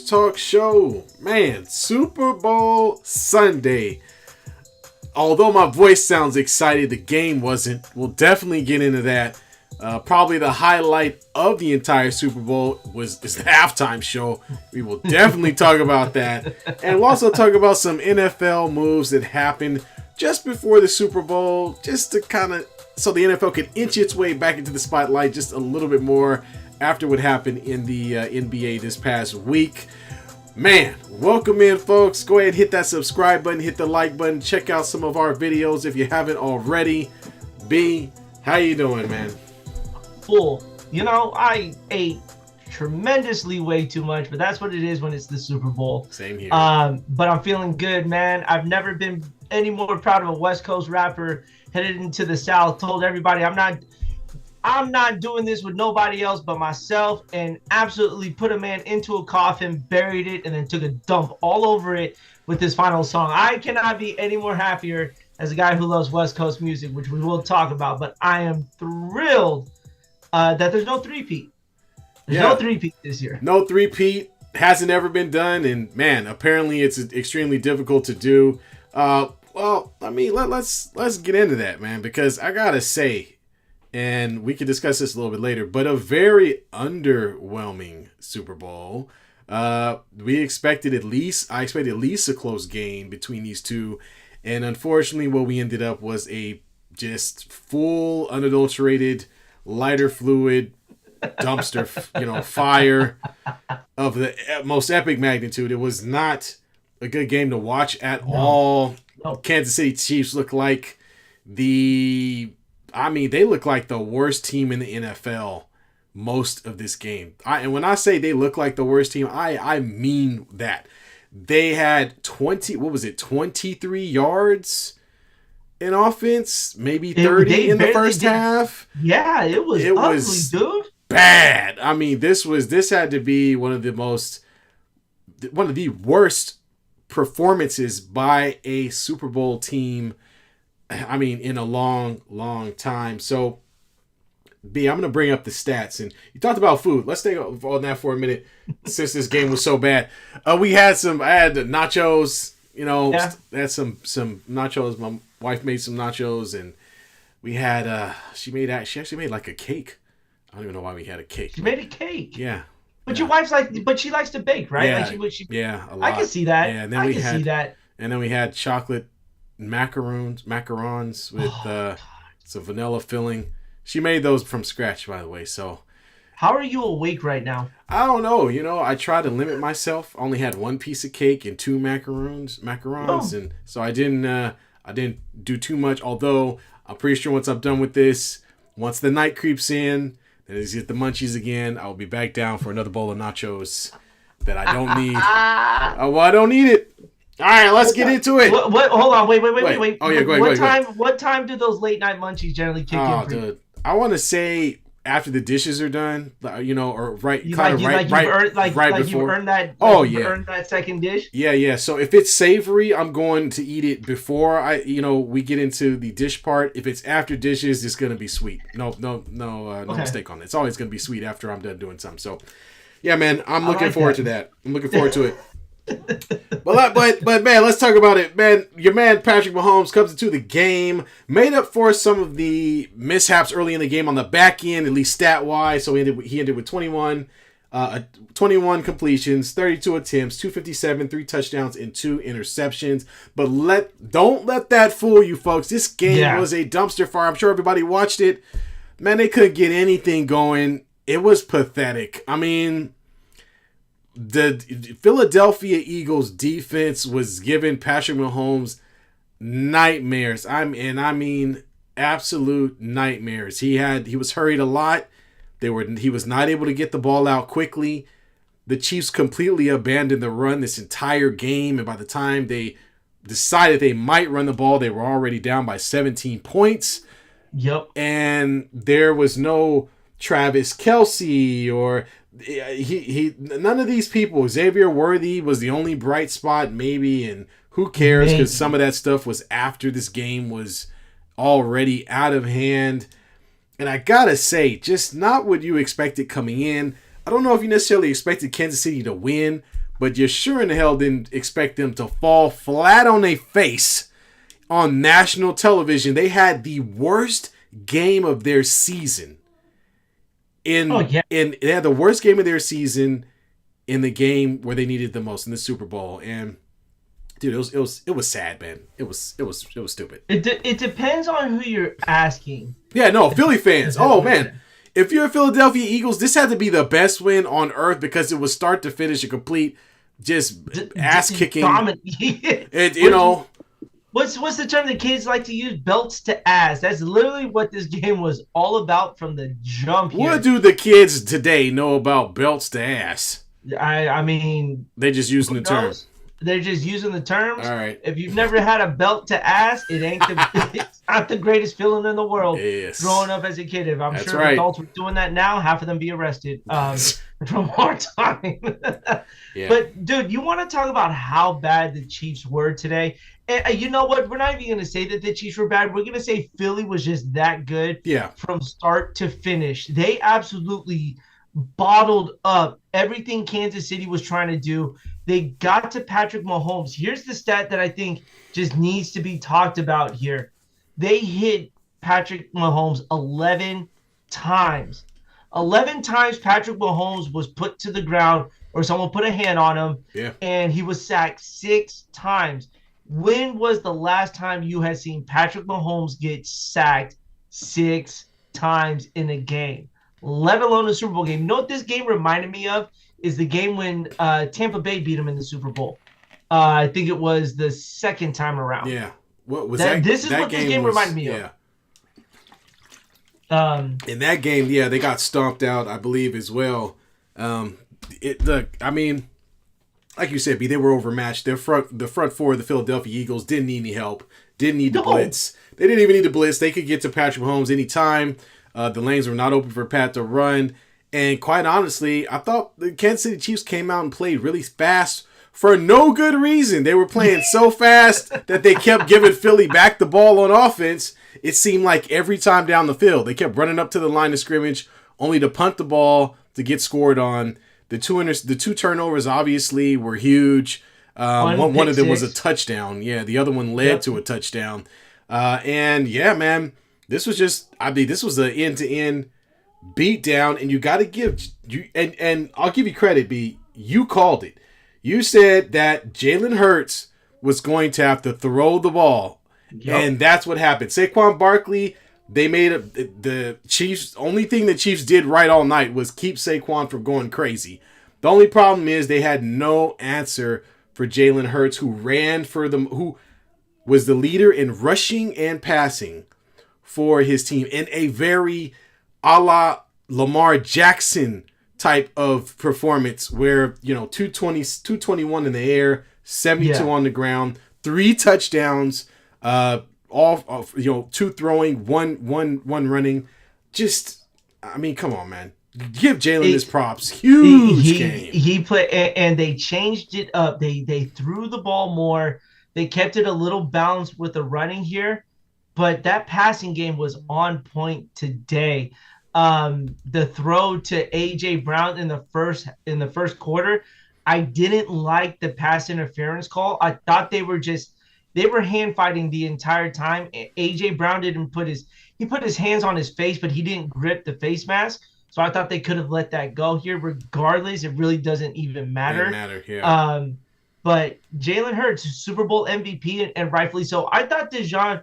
Talk show. Man, Super Bowl Sunday. Although my voice sounds excited, the game wasn't. We'll definitely get into that. Probably the highlight of the entire Super Bowl is the halftime show. We will definitely talk about that. And we'll also talk about some NFL moves that happened just before the Super Bowl, just to kind of, so the NFL could inch its way back into the spotlight just a little bit more after what happened in the NBA this past week. Man, welcome in, folks. Go ahead and hit that subscribe button, hit the like button, check out some of our videos if you haven't already. B, how you doing, man? Full. You know, I ate tremendously way too much, but that's what it is when it's the Super Bowl. Same here. But I'm feeling good, man. I've never been any more proud of a West Coast rapper headed into the South. Told everybody I'm not doing this with nobody else but myself, and absolutely put a man into a coffin, buried it, and then took a dump all over it with this final song. I cannot be any more happier as a guy who loves West Coast music, which we will talk about, but I am thrilled that there's no three-peat. There's no three-peat this year. No three-peat. Hasn't ever been done, and man, apparently it's extremely difficult to do. Well, I mean, let's get into that, man, because I gotta say, and we can discuss this a little bit later, but a very underwhelming Super Bowl. I expected at least a close game between these two, and unfortunately, what we ended up was a just full, unadulterated, lighter fluid dumpster, fire of the most epic magnitude. It was not a good game to watch at all. No. Kansas City Chiefs look like they look like the worst team in the NFL most of this game. And when I say they look like the worst team, I mean that. They had 23 yards in offense, maybe 30 in the first half. Yeah, it was ugly, dude. Bad. I mean, this had to be one of the worst performances by a Super Bowl team, I mean, in a long, long time. So, B, I'm going to bring up the stats. And you talked about food. Let's stay on that for a minute since this game was so bad. I had the nachos, I had some nachos. My wife made some nachos, and we had, she actually made like a cake. I don't even know why we had a cake. She made a cake. Yeah. But your wife's she likes to bake, right? Yeah, a lot. I can see that. Yeah, and then see that. And then we had chocolate macarons with some vanilla filling. She made those from scratch, by the way. So, how are you awake right now? I don't know. I try to limit myself. I only had one piece of cake and two macarons, and so I didn't do too much. Although I'm pretty sure once I'm done with this, once the night creeps in, and I get the munchies again, I will be back down for another bowl of nachos that I don't need. I don't need it. All right, let's get into it. What? Hold on. Wait. Oh, yeah, go ahead. What time do those late night munchies generally kick in for you? I want to say after the dishes are done, or right You've before. earned that. Earned that second dish. Yeah. So if it's savory, I'm going to eat it before we get into the dish part. If it's after dishes, it's gonna be sweet. No mistake on it. It's always gonna be sweet after I'm done doing something. So, yeah, man, I'm looking forward to that. I'm looking forward to it. But man, let's talk about it. Man, your man Patrick Mahomes comes into the game, made up for some of the mishaps early in the game on the back end, at least stat wise. So he ended with 21 completions, 32 attempts, 257, 3 touchdowns, and 2 interceptions. But don't let that fool you, folks. This game was a dumpster fire. I'm sure everybody watched it. Man, they couldn't get anything going. It was pathetic. I mean, the Philadelphia Eagles defense was giving Patrick Mahomes nightmares. I mean absolute nightmares. He was hurried a lot. He was not able to get the ball out quickly. The Chiefs completely abandoned the run this entire game, and by the time they decided they might run the ball, they were already down by 17 points. Yep. And there was no Travis Kelce or none of these people. Xavier Worthy was the only bright spot, maybe, and who cares, because some of that stuff was after this game was already out of hand. And I gotta say, just not what you expected coming in. I don't know if you necessarily expected Kansas City to win, but you sure in the hell didn't expect them to fall flat on their face on national television. They had the worst game of their season. They had the worst game of their season in the game where they needed the most, in the Super Bowl. And dude, it was sad, man. It was stupid. It depends on who you're asking. Yeah, no, Philly fans. Oh man, if you're a Philadelphia Eagles, this had to be the best win on earth because it was start to finish a complete just ass kicking. What's the term the kids like to use? Belts to ass. That's literally what this game was all about from the jump here. What do the kids today know about belts to ass? I mean, they're just using the term. They're just using the terms. All right. If you've never had a belt to ass, it's not the greatest feeling in the world. Yes. Growing up as a kid, if I'm That's sure right. adults were doing that now, half of them be arrested from our time. Yeah. But dude, you want to talk about how bad the Chiefs were today? And you know what? We're not even going to say that the Chiefs were bad. We're going to say Philly was just that good. Yeah. From start to finish. They absolutely bottled up everything Kansas City was trying to do. They got to Patrick Mahomes. Here's the stat that I think just needs to be talked about here. They hit Patrick Mahomes 11 times. 11 times Patrick Mahomes was put to the ground or someone put a hand on him. Yeah. And he was sacked 6 times. When was the last time you had seen Patrick Mahomes get sacked 6 times in a game, let alone a Super Bowl game? You know what this game reminded me of? Is the game when Tampa Bay beat him in the Super Bowl. I think it was the second time around. Yeah. What was that? This is what this game reminded me of. In that game, yeah, they got stomped out, I believe, as well. I mean, like you said, B, they were overmatched. The front four of the Philadelphia Eagles didn't need any help. Didn't need to blitz. They didn't even need to blitz. They could get to Patrick Mahomes anytime. The lanes were not open for Pat to run. And quite honestly, I thought the Kansas City Chiefs came out and played really fast for no good reason. They were playing so fast that they kept giving Philly back the ball on offense. It seemed like every time down the field, they kept running up to the line of scrimmage only to punt the ball to get scored on. The two turnovers obviously were huge. One of them was a touchdown. Yeah, the other one led to a touchdown. And yeah, man, this was an end-to-end beat down, and you got to give you and I'll give you credit, B. You called it. You said that Jalen Hurts was going to have to throw the ball, and that's what happened. Saquon Barkley, they made the Chiefs. Only thing the Chiefs did right all night was keep Saquon from going crazy. The only problem is they had no answer for Jalen Hurts, who ran for them, who was the leader in rushing and passing for his team in a very a la Lamar Jackson type of performance where, 221 in the air, 72 on the ground, 3 touchdowns, all 2 throwing, one running. Just, I mean, come on, man. Give Jalen his props. Huge game. He played, and they changed it up. They threw the ball more. They kept it a little balanced with the running here, but that passing game was on point today. The throw to AJ Brown in the first quarter, I didn't like the pass interference call. I thought they were hand fighting the entire time. AJ Brown didn't put his hands on his face, but he didn't grip the face mask. So I thought they could have let that go here. Regardless, it really doesn't even matter. But Jalen Hurts, Super Bowl MVP, and rightfully so. I thought Dijon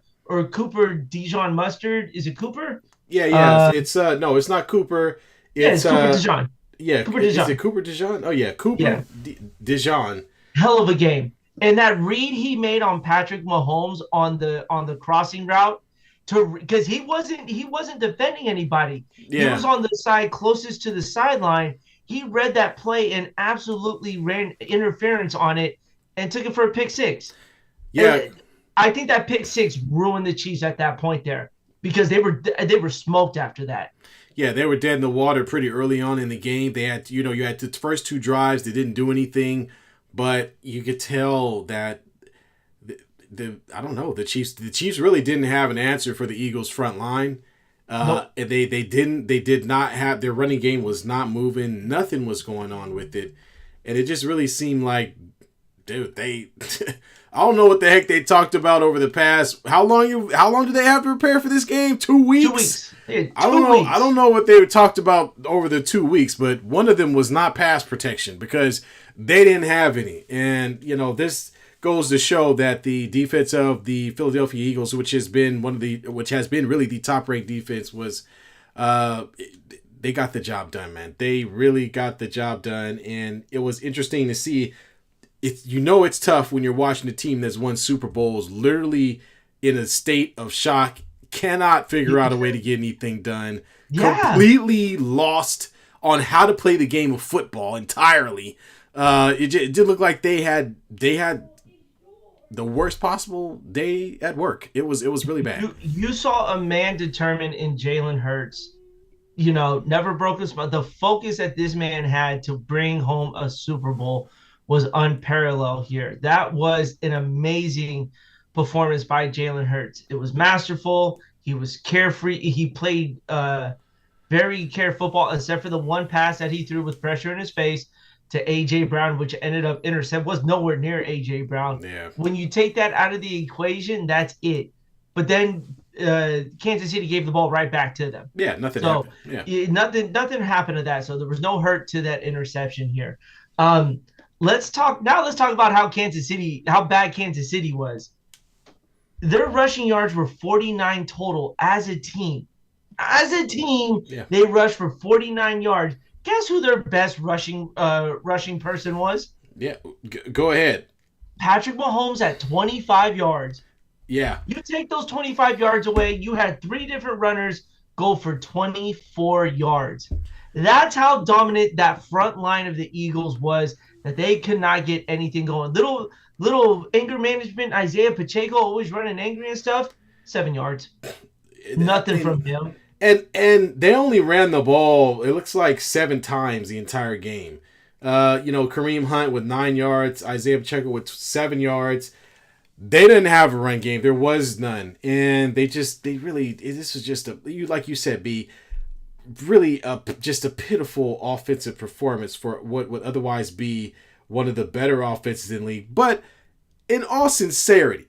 Mustard. Is it Cooper? Yeah. It's it's not Cooper. It's Cooper Dijon. Yeah, Cooper Dijon. Is it Cooper Dijon? Oh yeah, Cooper Dijon. Hell of a game. And that read he made on Patrick Mahomes on the crossing route, because he wasn't defending anybody. Yeah. He was on the side closest to the sideline. He read that play and absolutely ran interference on it and took it for a pick six. Yeah. And I think that pick six ruined the Chiefs at that point there, because they were smoked after that. Yeah, they were dead in the water pretty early on in the game. They had, you had the first 2 drives, they didn't do anything, but you could tell that the Chiefs really didn't have an answer for the Eagles front line. Nope. They did not have, their running game was not moving. Nothing was going on with it. And it just really seemed like, dude, they I don't know what the heck they talked about over the past. How long do they have to prepare for this game? 2 weeks? 2 weeks. Yeah, I don't know. I don't know what they talked about over the 2 weeks, but one of them was not pass protection because they didn't have any. And, this goes to show that the defense of the Philadelphia Eagles, which has been really the top ranked defense, was they got the job done, man. They really got the job done, and it was interesting to see. It's tough when you're watching a team that's won Super Bowls, literally in a state of shock, cannot figure out a way to get anything done, completely lost on how to play the game of football entirely. It did look like they had the worst possible day at work. It was really bad. You saw a man determined in Jalen Hurts. Never broke his spot. The focus that this man had to bring home a Super Bowl was unparalleled here. That was an amazing performance by Jalen Hurts. It was masterful. He was carefree. He played very careful football, except for the one pass that he threw with pressure in his face to A.J. Brown, which ended up intercept. Was nowhere near A.J. Brown. Yeah. When you take that out of the equation, that's it. But then Kansas City gave the ball right back to them. Yeah, nothing happened. Yeah. Nothing happened to that. So there was no hurt to that interception here. Let's talk about how bad Kansas City was. Their rushing yards were 49 total as a team. They rushed for 49 yards. Guess who their best rushing person was? Yeah, go ahead. Patrick Mahomes at 25 yards. Yeah. You take those 25 yards away, you had 3 different runners go for 24 yards. That's how dominant that front line of the Eagles was, that they could not get anything going. Little anger management, Isaiah Pacheco always running angry and stuff, 7 yards. Nothing from him. And they only ran the ball, it looks like 7 times the entire game. Kareem Hunt with 9 yards, Isaiah Pacheco with 7 yards. They didn't have a run game. There was none. And this was just like you said, B, really just a pitiful offensive performance for what would otherwise be one of the better offenses in the league. But in all sincerity,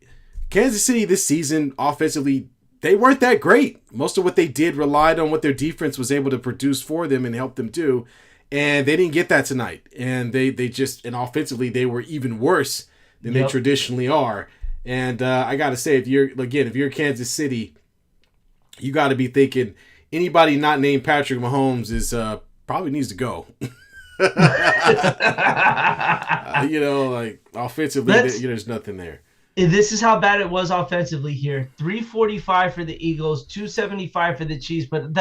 Kansas City this season offensively, they weren't that great. Most of what they did relied on what their defense was able to produce for them and help them do. And they didn't get that tonight. And and offensively, they were even worse than they traditionally are. And I got to say, if you're Kansas City, you got to be thinking anybody not named Patrick Mahomes is probably needs to go. Offensively, there's nothing there. This is how bad it was offensively here. 345 for the Eagles, 275 for the Chiefs, but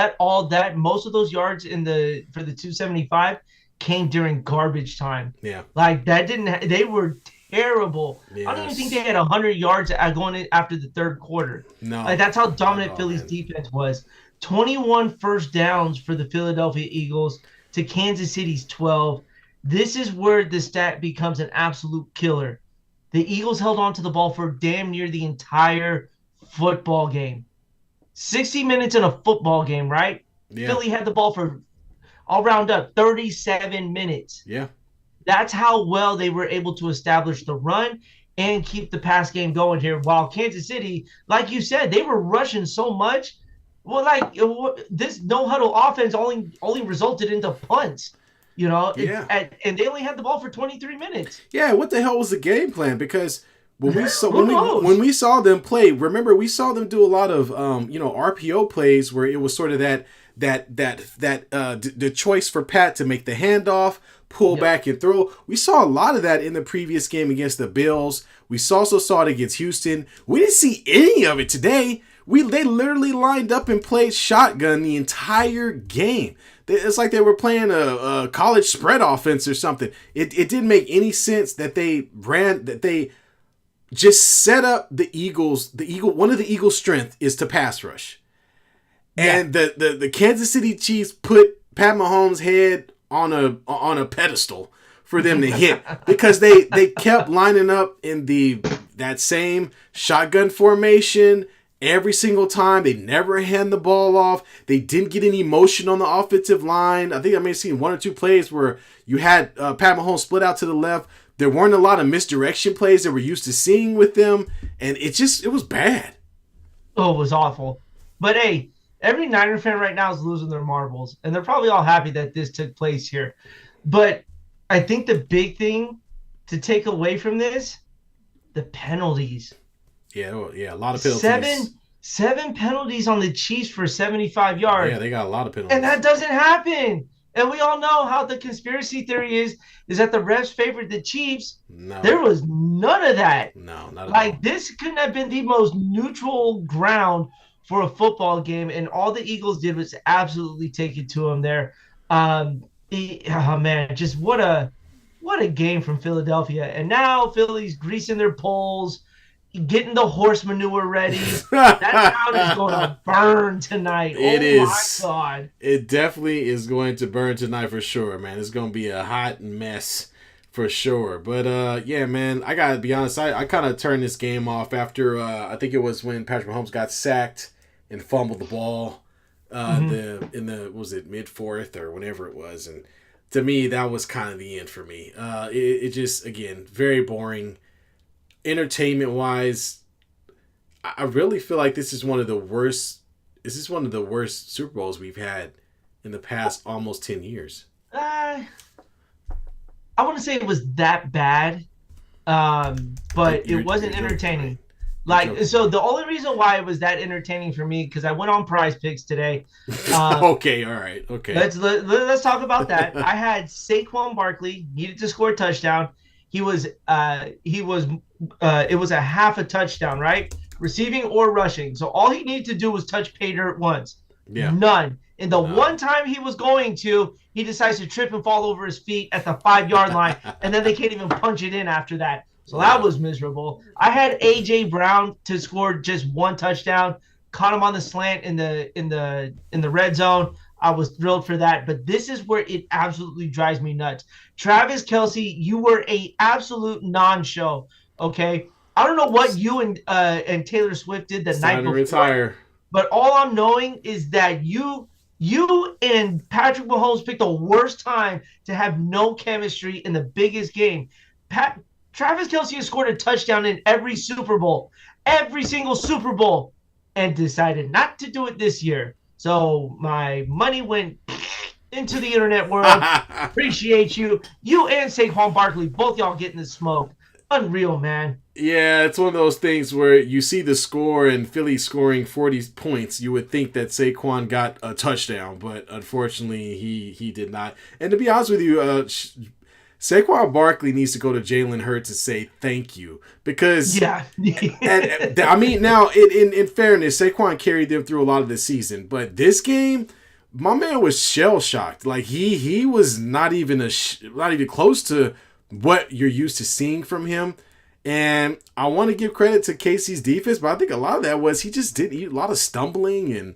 most of those yards for the 275 came during garbage time. Yeah. Like they were terrible. Yes. I don't even think they had 100 yards going in after the third quarter. No. Like that's how dominant Philly's defense was. 21 first downs for the Philadelphia Eagles to Kansas City's 12. This is where the stat becomes an absolute killer. The Eagles held on to the ball for damn near the entire football game. 60 minutes in a football game, right? Yeah. Philly had the ball for, I'll round up, 37 minutes. Yeah. That's how well they were able to establish the run and keep the pass game going here. While Kansas City, like you said, they were rushing so much. Well, this no-huddle offense only resulted into punts. And they only had the ball for 23 minutes. Yeah, what the hell was the game plan? Because when we saw them play, remember we saw them do a lot of RPO plays where it was sort of the choice for Pat to make the handoff, pull back and throw. We saw a lot of that in the previous game against the Bills. We also saw it against Houston. We didn't see any of it today. They literally lined up and played shotgun the entire game. It's like they were playing a college spread offense or something. It didn't make any sense that they just set up the Eagles. One of the Eagles' strength is to pass rush. Yeah. And the Kansas City Chiefs put Pat Mahomes' head on a pedestal for them to hit because they kept lining up in that same shotgun formation every single time. They never hand the ball off. They didn't get any motion on the offensive line. I think I may have seen one or two plays where you had Pat Mahomes split out to the left. There weren't a lot of misdirection plays that we're used to seeing with them, and it was bad. Oh, it was awful. But hey, every Niner fan right now is losing their marbles, and they're probably all happy that this took place here. But I think the big thing to take away from this, the penalties. Yeah, a lot of penalties. Seven penalties on the Chiefs for 75 yards. Yeah, they got a lot of penalties. And that doesn't happen. And we all know how the conspiracy theory is that the refs favored the Chiefs. No. There was none of that. No, not at all. Like, this couldn't have been the most neutral ground for a football game, and all the Eagles did was absolutely take it to them there. Oh, man, just what a game from Philadelphia. And now Philly's greasing their poles, getting the horse manure ready. That town is going to burn tonight. My God. It definitely is going to burn tonight for sure, man. It's going to be a hot mess for sure. But, yeah, man, I got to be honest. I kind of turned this game off after, I think it was when Patrick Mahomes got sacked and fumbled the ball was it mid-fourth or whenever it was. And to me, that was kind of the end for me. It just, again, very boring. Entertainment-wise, I really feel like this is one of the worst. This is one of the worst Super Bowls we've had in the past almost 10 years. I wouldn't say it was that bad, but it wasn't entertaining. So the only reason why it was that entertaining for me, because I went on Prize Picks today. Okay, all right, okay. Let's talk about that. I had Saquon Barkley needed to score a touchdown. It was a half a touchdown, right? Receiving or rushing. So all he needed to do was touch pay dirt once. Yeah. None. And the one time he was going to, he decides to trip and fall over his feet at the 5-yard line, and then they can't even punch it in after that. So that was miserable. I had A.J. Brown to score just one touchdown, caught him on the slant in the red zone. I was thrilled for that, but this is where it absolutely drives me nuts. Travis Kelce, you were a absolute non-show, okay? I don't know what you and Taylor Swift did the night before. Retire. But all I'm knowing is that you and Patrick Mahomes picked the worst time to have no chemistry in the biggest game. Travis Kelce has scored a touchdown in every Super Bowl, every single Super Bowl, and decided not to do it this year. So my money went into the internet world. Appreciate you. You and Saquon Barkley, both y'all getting the smoke. Unreal, man. Yeah, it's one of those things where you see the score and Philly scoring 40 points. You would think that Saquon got a touchdown, but unfortunately he did not. And to be honest with you, Saquon Barkley needs to go to Jalen Hurts and say thank you, because and I mean, now in fairness, Saquon carried them through a lot of the season, but this game, my man was shell shocked. Like he was not even close to what you're used to seeing from him. And I want to give credit to Casey's defense, but I think a lot of that was he just did a lot of stumbling and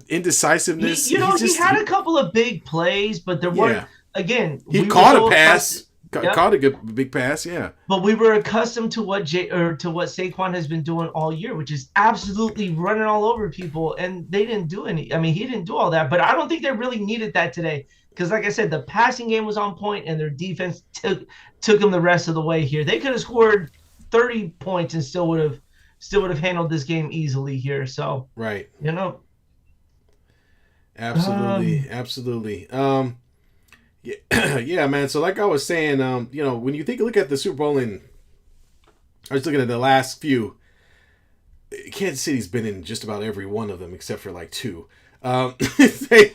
indecisiveness. He had a couple of big plays, but there weren't. Again, he caught a pass, caught a good big pass, yeah. But we were accustomed to what Saquon has been doing all year, which is absolutely running all over people, and they didn't do any. I mean, he didn't do all that, but I don't think they really needed that today, because, like I said, the passing game was on point, and their defense took them the rest of the way here. They could have scored 30 points and still would have handled this game easily here. So right, absolutely. Yeah, man. So like I was saying, when you look at the Super Bowl, and I was looking at the last few, Kansas City's been in just about every one of them except for like two. They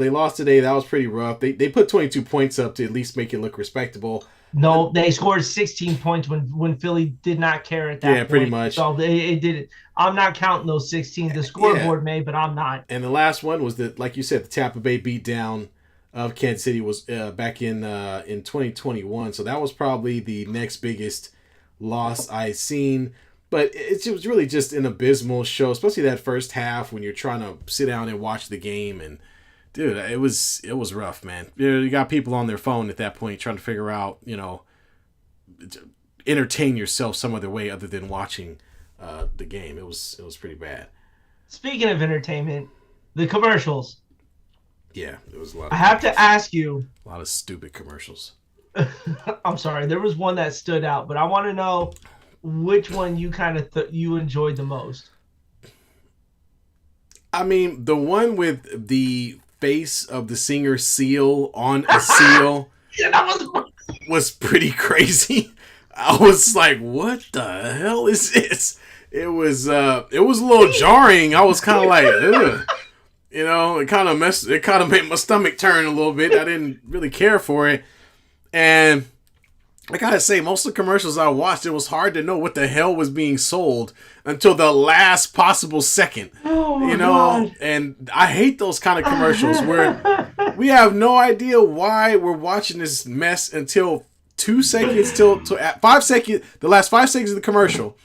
lost today. That was pretty rough. They put 22 points up to at least make it look respectable. No, they scored 16 points when Philly did not care at that point. Yeah, pretty much. So it did it. I'm not counting those 16. The scoreboard may, but I'm not. And the last one was like you said, the Tampa Bay beatdown of Kansas City was back in 2021. So that was probably the next biggest loss I've seen. But it was really just an abysmal show, especially that first half when you're trying to sit down and watch the game. And dude, it was rough, man. You got people on their phone at that point trying to figure out, entertain yourself some other way other than watching the game. It was pretty bad. Speaking of entertainment, the commercials. Yeah, it was a lot. I have to ask you. A lot of stupid commercials. I'm sorry, there was one that stood out, but I want to know which one you kind of you enjoyed the most. I mean, the one with the face of the singer Seal on a seal Yeah, that was pretty crazy. I was like, what the hell is this? It was a little jarring. I was kind of like, ugh. You know, it kind of made my stomach turn a little bit. I didn't really care for it. And I gotta say, most of the commercials I watched, it was hard to know what the hell was being sold until the last possible second. Oh, you know, God. And I hate those kind of commercials where we have no idea why we're watching this mess until 2 seconds till at 5 seconds, the last 5 seconds of the commercial,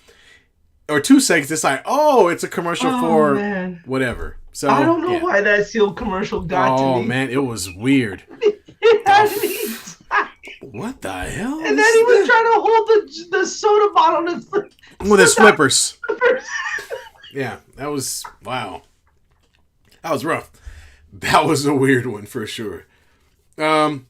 or 2 seconds. It's like, oh, it's a commercial for whatever. So I don't know why that Seal commercial got to me. Oh man, it was weird. It had me. What the hell? And then he was trying to hold the soda bottle with his flippers. Yeah, that was wow. That was rough. That was a weird one for sure. Here's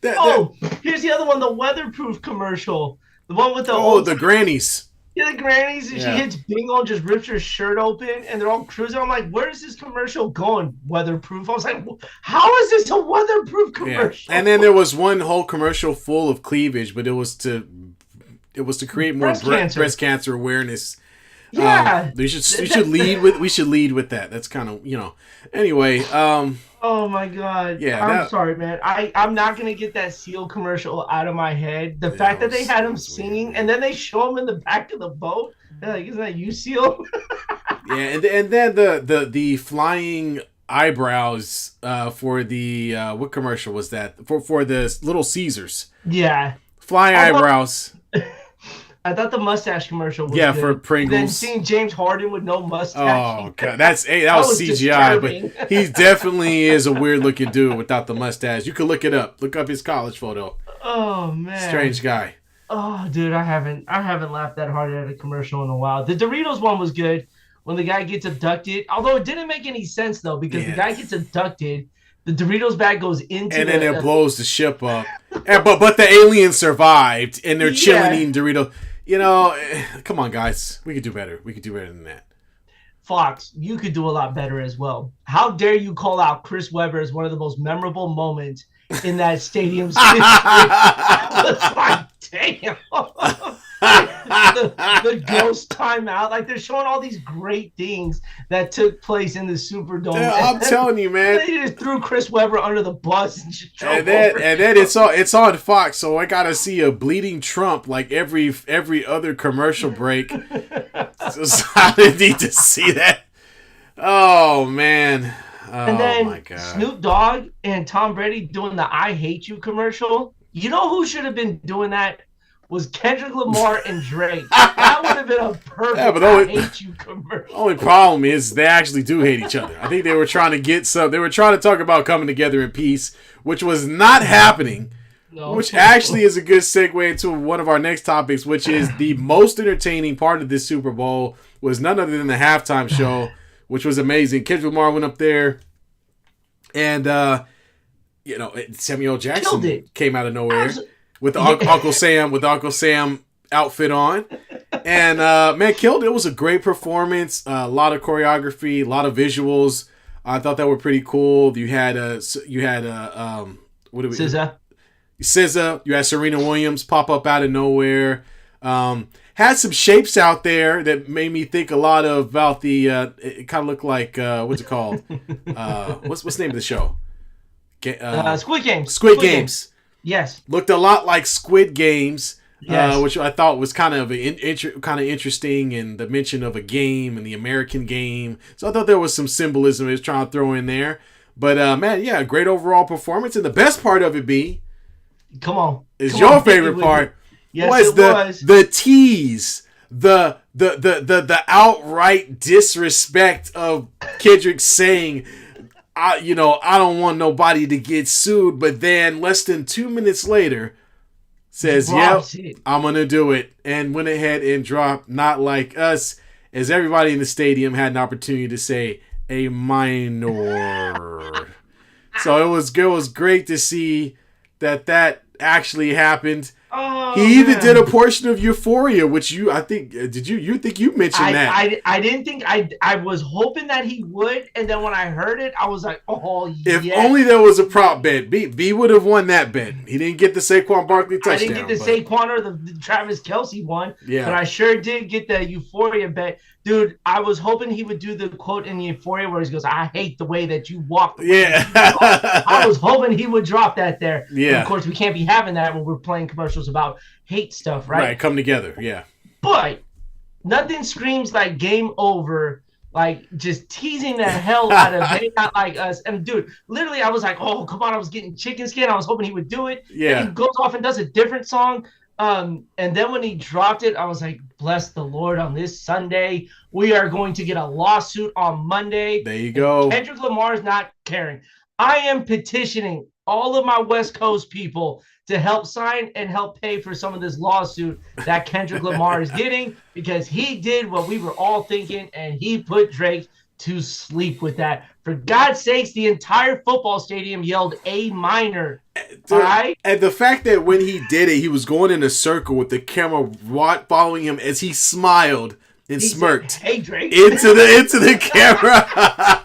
the other one, the weatherproof commercial. The one with the grannies. Yeah, the grannies, and she hits bingo and just rips her shirt open, and they're all cruising. I'm like, where is this commercial going? Weatherproof? I was like, how is this a weatherproof commercial? Yeah. And then there was one whole commercial full of cleavage, but it was to create more breast cancer awareness. Yeah, we should lead with that. That's kind of, you know. Anyway, oh my God. Yeah, I'm sorry, man. I'm not gonna get that Seal commercial out of my head. The fact that they had him singing weird. And then they show him in the back of the boat. They're like, isn't that you, Seal? Yeah, and then the flying eyebrows for the what commercial was that? For the Little Caesars. Yeah. Flying eyebrows. I thought the mustache commercial was good. For Pringles. Then seeing James Harden with no mustache. Oh God, that was CGI, disturbing. But he definitely is a weird looking dude without the mustache. You could look it up. Look up his college photo. Oh man, strange guy. Oh dude, I haven't laughed that hard at a commercial in a while. The Doritos one was good when the guy gets abducted. Although it didn't make any sense though because the guy gets abducted. The Doritos bag goes into and then it blows the ship up. but the aliens survived and they're chilling eating Doritos. You know, come on, guys. We could do better. We could do better than that. Fox, you could do a lot better as well. How dare you call out Chris Webber as one of the most memorable moments in that stadium's history? It's like, damn. the ghost timeout. Like, they're showing all these great things that took place in the Superdome. Yeah, I'm telling you, man. They just threw Chris Webber under the bus and just drove and then it's on Fox, so I gotta see a bleeding Trump like every other commercial break. So I didn't need to see that. Oh man. And then my God. Snoop Dogg and Tom Brady doing the I Hate You commercial. You know who should have been doing that? Was Kendrick Lamar and Drake. That would have been a perfect I Hate You commercial. Only problem is they actually do hate each other. I think they were trying to they were trying to talk about coming together in peace, which was not happening. No. Which actually is a good segue into one of our next topics, which is the most entertaining part of this Super Bowl was none other than the halftime show, which was amazing. Kendrick Lamar went up there and Samuel Jackson came out of nowhere. With Uncle Sam outfit on, and man, killed it. It was a great performance. A lot of choreography, a lot of visuals. I thought that were pretty cool. You had SZA. You had Serena Williams pop up out of nowhere. Had some shapes out there that made me think a lot about the. It kind of looked like what's it called? What's the name of the show? Squid Games. Squid Games. Yes. Looked a lot like Squid Games, yes. Which I thought was kind of interesting, and the mention of a game and the American game. So I thought there was some symbolism he was trying to throw in there. But man, yeah, great overall performance. And the best part of it, your favorite part. Yes, was the tease, the outright disrespect of Kendrick saying, I don't want nobody to get sued, but then less than 2 minutes later, says, "Yep, I'm gonna do it," and went ahead and dropped "Not Like Us," as everybody in the stadium had an opportunity to say a minor. So it was great to see that actually happened. Oh, he even did a portion of Euphoria, which you mentioned that. I didn't think I was hoping that he would, and then when I heard it, I was like, oh, if only there was a prop bet. B would have won that bet. He didn't get the Saquon Barkley touchdown. I didn't get the Saquon or the Travis Kelce one, but I sure did get the Euphoria bet. Dude, I was hoping he would do the quote in the Euphoria where he goes, "I hate the way that you walk." Yeah. I was hoping he would drop that there. Yeah. And of course, we can't be having that when we're playing commercials about hate stuff, right? Right, come together, yeah. But nothing screams like game over, like just teasing the hell out of They Not Like Us. And dude, literally, I was like, oh, come on. I was getting chicken skin. I was hoping he would do it. Yeah. And he goes off and does a different song. And then when he dropped it, I was like, bless the Lord on this Sunday. We are going to get a lawsuit on Monday. There you go. Kendrick Lamar is not caring. I am petitioning all of my West Coast people to help sign and help pay for some of this lawsuit that Kendrick Lamar is getting, because he did what we were all thinking, and he put Drake to sleep with that. For God's sakes, the entire football stadium yelled A minor. All right? And the fact that when he did it, he was going in a circle with the camera following him as he smiled and smirked. Said, hey, Drake. Into the camera.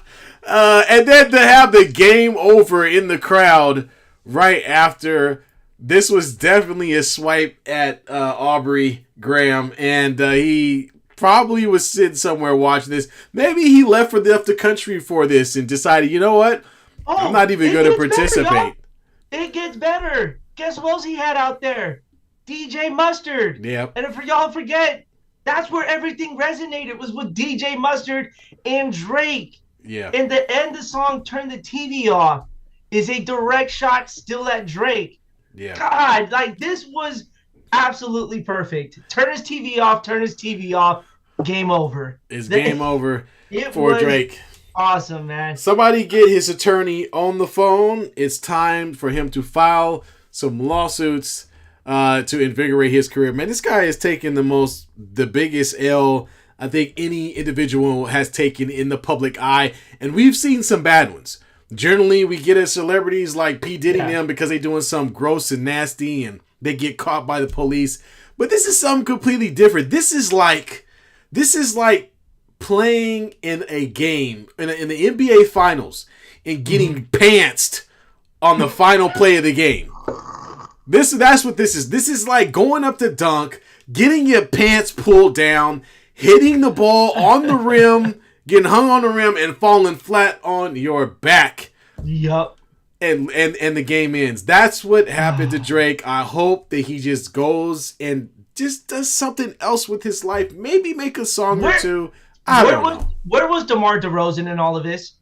And then to have the game over in the crowd right after. This was definitely a swipe at Aubrey Graham, and he probably was sitting somewhere watching this. Maybe he left the country for this and decided, you know what? I'm not even going to participate. It gets better. Guess what else he had out there? DJ Mustard. Yep. And if y'all forget, that's where everything resonated, was with DJ Mustard and Drake. Yeah. And the end of the song, Turn the TV Off, is a direct shot still at Drake. Yeah. God, like, this was absolutely perfect. Turn his TV off, game over. It's game over for Drake. Awesome, man. Somebody get his attorney on the phone. It's time for him to file some lawsuits to invigorate his career. Man, this guy is taking the biggest L I think any individual has taken in the public eye, and we've seen some bad ones. Generally, we get as celebrities like P. Diddy them because they're doing something gross and nasty and they get caught by the police. But this is something completely different. This is like playing in a game, in the NBA Finals, and getting pantsed on the final play of the game. That's what this is. This is like going up to dunk, getting your pants pulled down, hitting the ball on the rim, getting hung on the rim, and falling flat on your back. Yup. And the game ends. That's what happened to Drake. I hope that he just goes and just does something else with his life. Maybe make a song or two. I don't know. Where was DeMar DeRozan in all of this?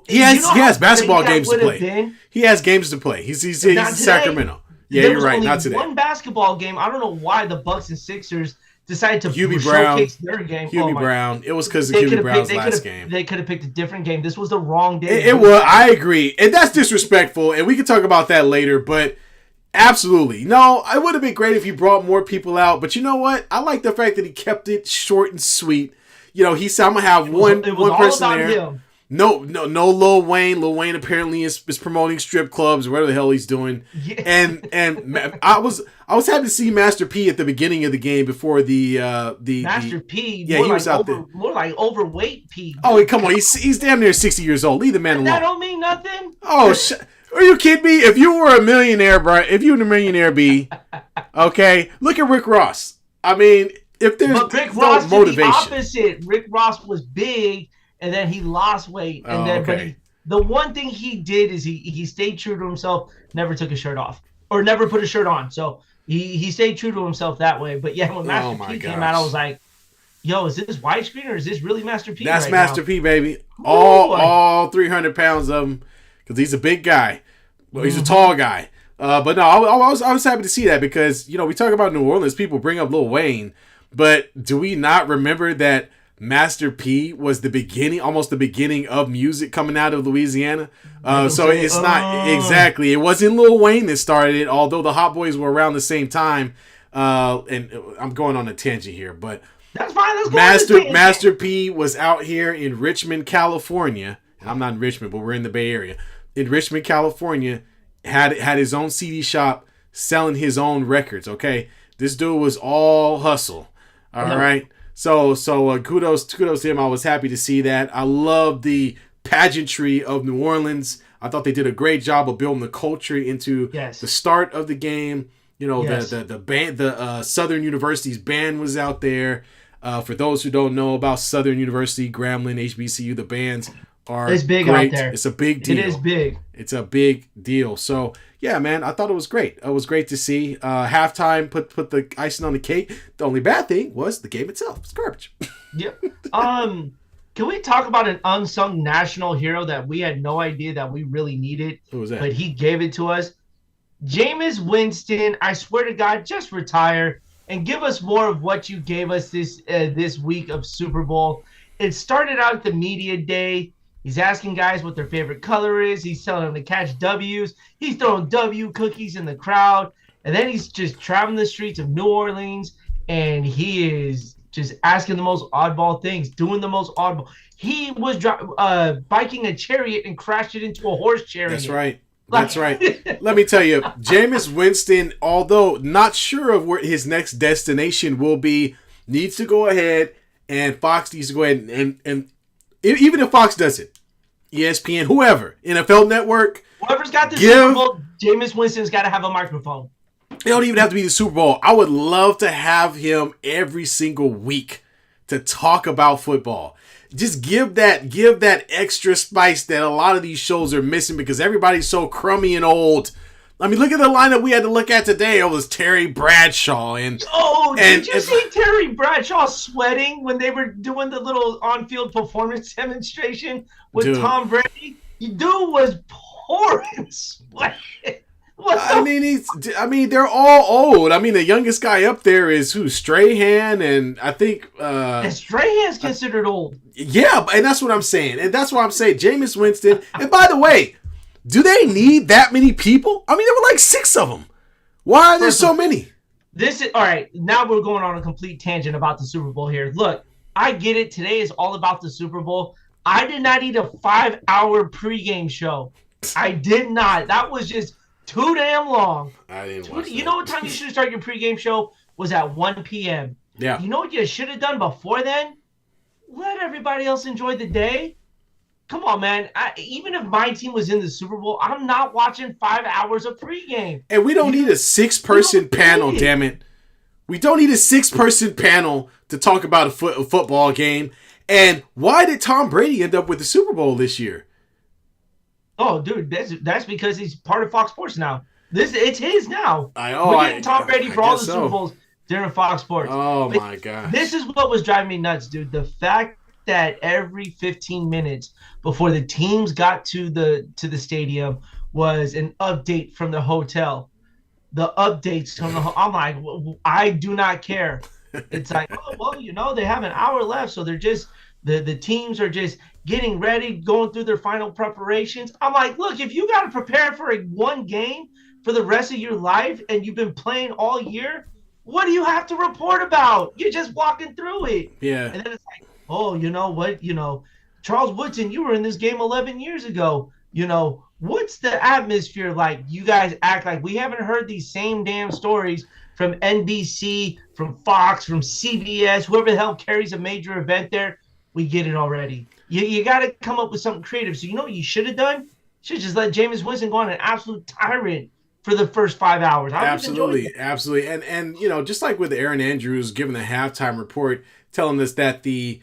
He has basketball games to play. He has games to play. He's in Sacramento. Yeah, you're right. Not today. One basketball game. I don't know why the Bucks and Sixers decided to showcase their game. Hubie Brown. It was because of Hubie Brown's last game. They could have picked a different game. This was the wrong day. It was. I agree. And that's disrespectful. And we can talk about that later. But absolutely. No, it would have been great if he brought more people out. But you know what? I like the fact that he kept it short and sweet. You know, he said, I'm going to have one person there. Him. No Lil Wayne. Lil Wayne apparently is promoting strip clubs, whatever the hell he's doing. Yeah. And I was happy to see Master P at the beginning of the game before the Master P. Yeah, he was out there. More like overweight P. Oh, come on, he's damn near 60 years old. Leave the man alone. That don't mean nothing. Oh, are you kidding me? If you were a millionaire, Brian, if you were a millionaire, B, okay, look at Rick Ross. I mean, if there's Rick Ross no motivation, did the opposite. Rick Ross was big. And then he lost weight. And but the one thing he did is he stayed true to himself, never took his shirt off. Or never put his shirt on. So he stayed true to himself that way. But yeah, when Master P came out, I was like, yo, is this widescreen or is this really Master P? That's Master P, baby. All 300 pounds of him. Because he's a big guy. Well, he's a tall guy. But no, I was happy to see that because, you know, we talk about New Orleans, people bring up Lil Wayne. But do we not remember that Master P was the beginning, almost the beginning of music coming out of Louisiana. So it's not exactly. It wasn't Lil Wayne that started it, although the Hot Boys were around the same time. And I'm going on a tangent here, but that's fine. Master P was out here in Richmond, California. I'm not in Richmond, but we're in the Bay Area. In Richmond, California, had his own CD shop selling his own records. Okay, this dude was all hustle. All right. So kudos to him. I was happy to see that. I love the pageantry of New Orleans. I thought they did a great job of building the culture into the start of the game. You know, the band, the Southern University's band was out there. For those who don't know about Southern University, Grambling, HBCU, the bands are big great. Out there. It's a big deal. It is big. It's a big deal. So yeah, man, I thought it was great. It was great to see. Halftime put the icing on the cake. The only bad thing was the game itself. It's garbage. Yep. Can we talk about an unsung national hero that we had no idea that we really needed? Who was that? But he gave it to us. Jameis Winston, I swear to God, just retire and give us more of what you gave us this week of Super Bowl. It started out the media day. He's asking guys what their favorite color is. He's telling them to catch W's. He's throwing W cookies in the crowd. And then he's just traveling the streets of New Orleans, and he is just asking the most oddball things, doing the most oddball. He was biking a chariot and crashed it into a horse chariot. That's right. That's right. Let me tell you, Jameis Winston, although not sure of where his next destination will be, needs to go ahead, and Fox needs to go ahead and even if Fox does it, ESPN, whoever, NFL Network, whoever's got the Super Bowl, Jameis Winston's got to have a microphone. They don't even have to be the Super Bowl. I would love to have him every single week to talk about football. Just give that extra spice that a lot of these shows are missing because everybody's so crummy and old. I mean, look at the lineup we had to look at today. It was Terry Bradshaw did you see Terry Bradshaw sweating when they were doing the little on-field performance demonstration with Tom Brady? The dude was pouring sweat. They're all old. I mean, the youngest guy up there is Strahan, and I think and Strahan's considered old. Yeah, and that's what I'm saying. And that's why I'm saying Jameis Winston. And by the way, do they need that many people? I mean, there were like 6 of them. Why are there so many? This is all right. Now we're going on a complete tangent about the Super Bowl here. Look, I get it. Today is all about the Super Bowl. I did not eat a 5-hour pregame show. I did not. That was just too damn long. I didn't watch that. You know what time you should start your pregame show? Was at 1 p.m. Yeah. You know what you should have done before then? Let everybody else enjoy the day. Come on, man. Even if my team was in the Super Bowl, I'm not watching 5 hours of pregame. And we don't need a 6-person panel, damn it. We don't need a 6-person panel to talk about a football game. And why did Tom Brady end up with the Super Bowl this year? Oh, dude, that's because he's part of Fox Sports now. It's his now. We're getting Tom Brady for all the Super Bowls during Fox Sports. Oh, my gosh. This is what was driving me nuts, dude. The fact that every 15 minutes before the teams got to the stadium was an update from the hotel. The updates from the I'm like, I do not care. It's like, oh, well, they have an hour left, so they're just the teams are just getting ready, going through their final preparations. I'm like, look, if you got to prepare for one game for the rest of your life and you've been playing all year, what do you have to report about? You're just walking through it. Yeah. And then it's like, oh, you know what? Charles Woodson, you were in this game 11 years ago. What's the atmosphere like? You guys act like we haven't heard these same damn stories from NBC, from Fox, from CBS, whoever the hell carries a major event there. We get it already. You got to come up with something creative. So you know what you should have done? You should just let Jameis Winston go on an absolute tyrant for the first 5 hours. Absolutely. And just like with Aaron Andrews giving the halftime report, telling us that the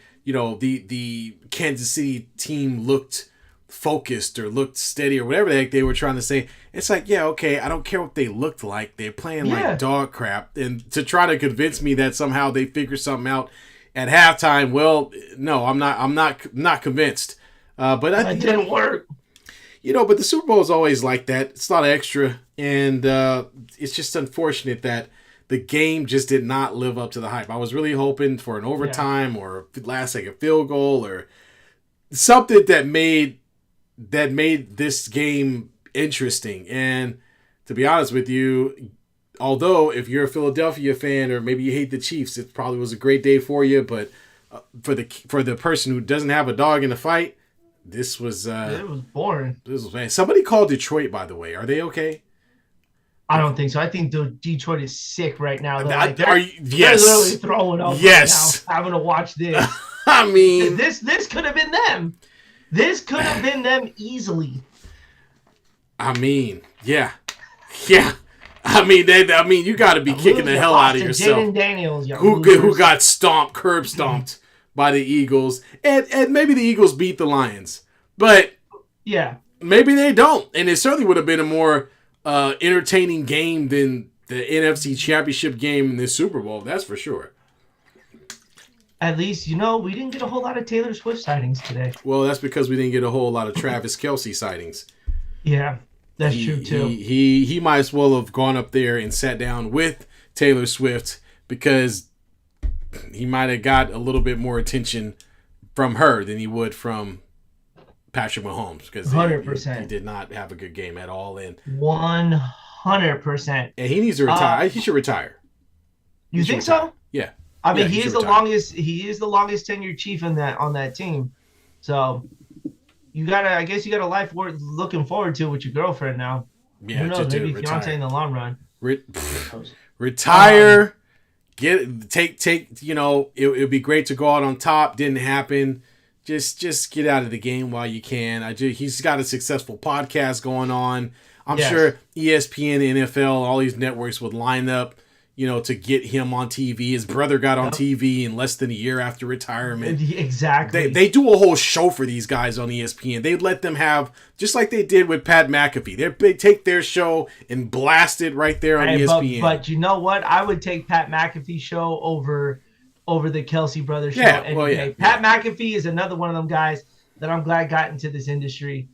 Kansas City team looked focused or looked steady or whatever the heck they were trying to say. It's like, yeah, okay, I don't care what they looked like. They're playing like dog crap. And to try to convince me that somehow they figure something out at halftime, well, no, I'm not convinced. But it didn't work. But the Super Bowl is always like that. It's not extra, and it's just unfortunate that the game just did not live up to the hype. I was really hoping for an overtime or last second field goal or something that made this game interesting. And to be honest with you, although if you're a Philadelphia fan or maybe you hate the Chiefs, it probably was a great day for you. But for the person who doesn't have a dog in the fight, this was it was boring. This was man. Somebody called Detroit, by the way. Are they okay? I don't think so. I think Detroit is sick right now. Yes. They're literally throwing up right now, having to watch this. I mean, this could have been them. This could have been them easily. I mean, yeah. I mean, you got to be kicking the hell out of yourself. Jaden Daniels, who got curb stomped by the Eagles, and maybe the Eagles beat the Lions, but yeah, maybe they don't, and it certainly would have been a more entertaining game than the NFC Championship game in this Super Bowl. That's for sure. At least, we didn't get a whole lot of Taylor Swift sightings today. Well, that's because we didn't get a whole lot of Travis Kelce sightings. Yeah, that's true too. He might as well have gone up there and sat down with Taylor Swift because he might have got a little bit more attention from her than he would from Patrick Mahomes, because 100%. He did not have a good game at all. And 100%. And he needs to retire. He should retire. You think so? Yeah. I mean, he is the longest tenured Chief on that team. So I guess you got a life worth looking forward to with your girlfriend now. Yeah. Who knows? Maybe fiance in the long run. Retire. Take. It would be great to go out on top. Didn't happen. Just get out of the game while you can. He's got a successful podcast going on. I'm sure ESPN, NFL, all these networks would line up, to get him on TV. His brother got on TV in less than a year after retirement. Exactly. They do a whole show for these guys on ESPN. They let them have, just like they did with Pat McAfee. They take their show and blast it right there on ESPN. But you know what? I would take Pat McAfee's show over the Kelce Brothers show. Pat McAfee is another one of them guys that I'm glad got into this industry.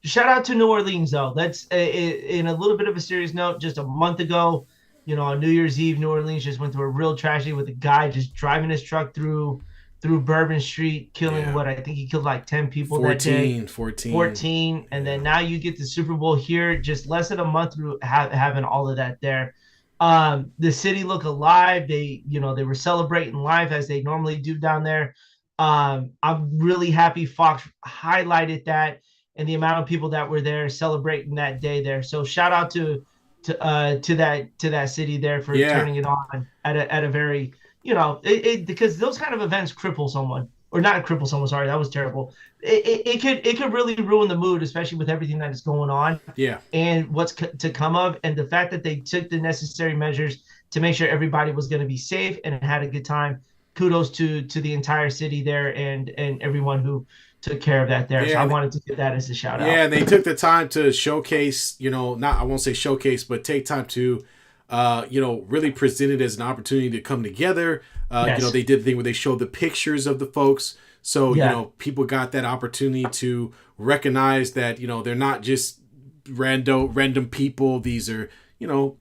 Shout out to New Orleans, though. That's in a little bit of a serious note. Just a month ago, on New Year's Eve, New Orleans just went through a real tragedy with a guy just driving his truck through Bourbon Street, killing what I think he killed like 10 people that day. 14. And then now you get the Super Bowl here, just less than a month through having all of that there. The city looked alive. They were celebrating life as they normally do down there. I'm really happy Fox highlighted that and the amount of people that were there celebrating that day there. So shout out to that city there for turning it on at a very, because those kind of events cripple someone, or not cripple someone. Sorry, that was terrible. It could really ruin the mood, especially with everything that is going on. Yeah. And what's to come of, and the fact that they took the necessary measures to make sure everybody was going to be safe and had a good time. Kudos to the entire city there and everyone who took care of that there. Yeah, so I wanted to give that as a shout out. Yeah, and they took the time to showcase, I won't say showcase, but take time to, really present it as an opportunity to come together. They did the thing where they showed the pictures of the folks. So, people got that opportunity to recognize that, they're not just random people. These are,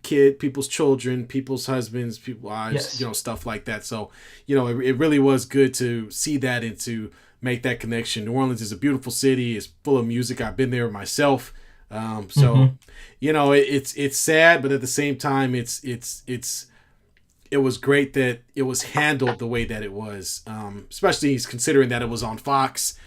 people's children, people's husbands, people's wives, stuff like that. So, it really was good to see that and to make that connection. New Orleans is a beautiful city. It's full of music. I've been there myself. It's sad, but at the same time, it was great that it was handled the way that it was, especially considering that it was on Fox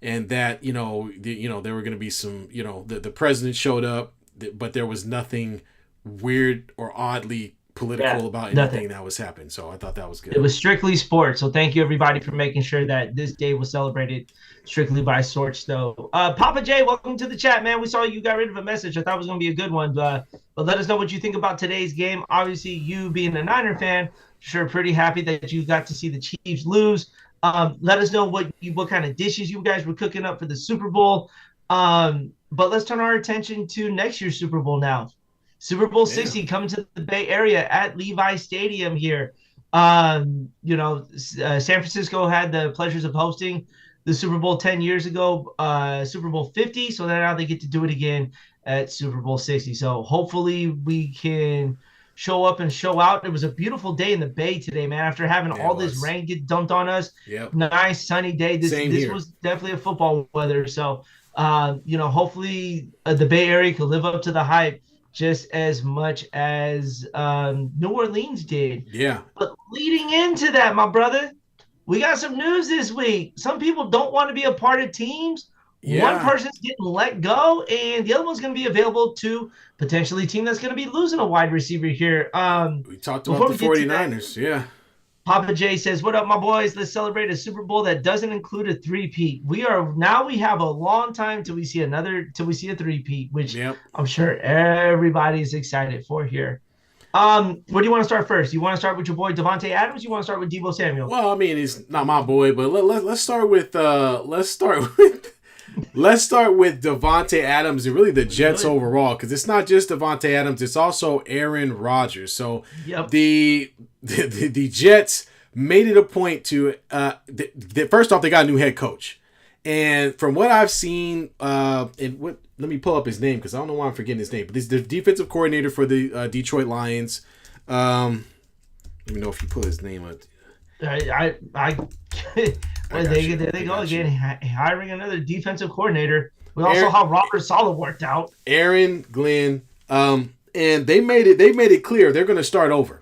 and that, there were going to be some, the president showed up, but there was nothing weird or oddly political about anything that was happening. So I thought that was good. It was strictly sports. So thank you everybody for making sure that this day was celebrated strictly by sorts though. Papa J, welcome to the chat, man. We saw you got rid of a message. I thought it was going to be a good one, but let us know what you think about today's game. Obviously you being a Niner fan, sure pretty happy that you got to see the Chiefs lose. Let us know what kind of dishes you guys were cooking up for the Super Bowl. But let's turn our attention to next year's Super Bowl now. Super Bowl 60 coming to the Bay Area at Levi Stadium here. San Francisco had the pleasures of hosting the Super Bowl 10 years ago, Super Bowl 50. So now they get to do it again at Super Bowl 60. So hopefully we can show up and show out. It was a beautiful day in the Bay today, man. After having Yeah, all it this was. rain get dumped on us, Yep. nice sunny day. This Same this here. was definitely a football weather. So, hopefully the Bay Area could live up to the hype just as much as New Orleans did. Yeah. But leading into that, my brother, we got some news this week. Some people don't want to be a part of teams. One Yeah. person's getting let go, and the other one's going to be available to potentially a team that's going to be losing a wide receiver here. We talked about Before the we get to that, 49ers. Yeah. Papa J says, "What up, my boys? Let's celebrate a Super Bowl that doesn't include a three-peat. We have a long time till we see a three-peat, which Yep. I'm sure everybody's excited for here." Where do you want to start first? You want to start with your boy Devontae Adams? You want to start with Deebo Samuel? Well, I mean, he's not my boy, but let's start with let's start with Devontae Adams and really the Jets overall, because it's not just Devontae Adams, it's also Aaron Rodgers. So Yep. the Jets made it a point to first off, they got a new head coach, and from what I've seen, let me pull up his name because I don't know why I'm forgetting his name, but he's the defensive coordinator for the Detroit Lions. Let me know if you pull his name up. There they go again, hiring another defensive coordinator. We also have Robert Saleh worked out. Aaron Glenn, and they made it clear they're going to start over.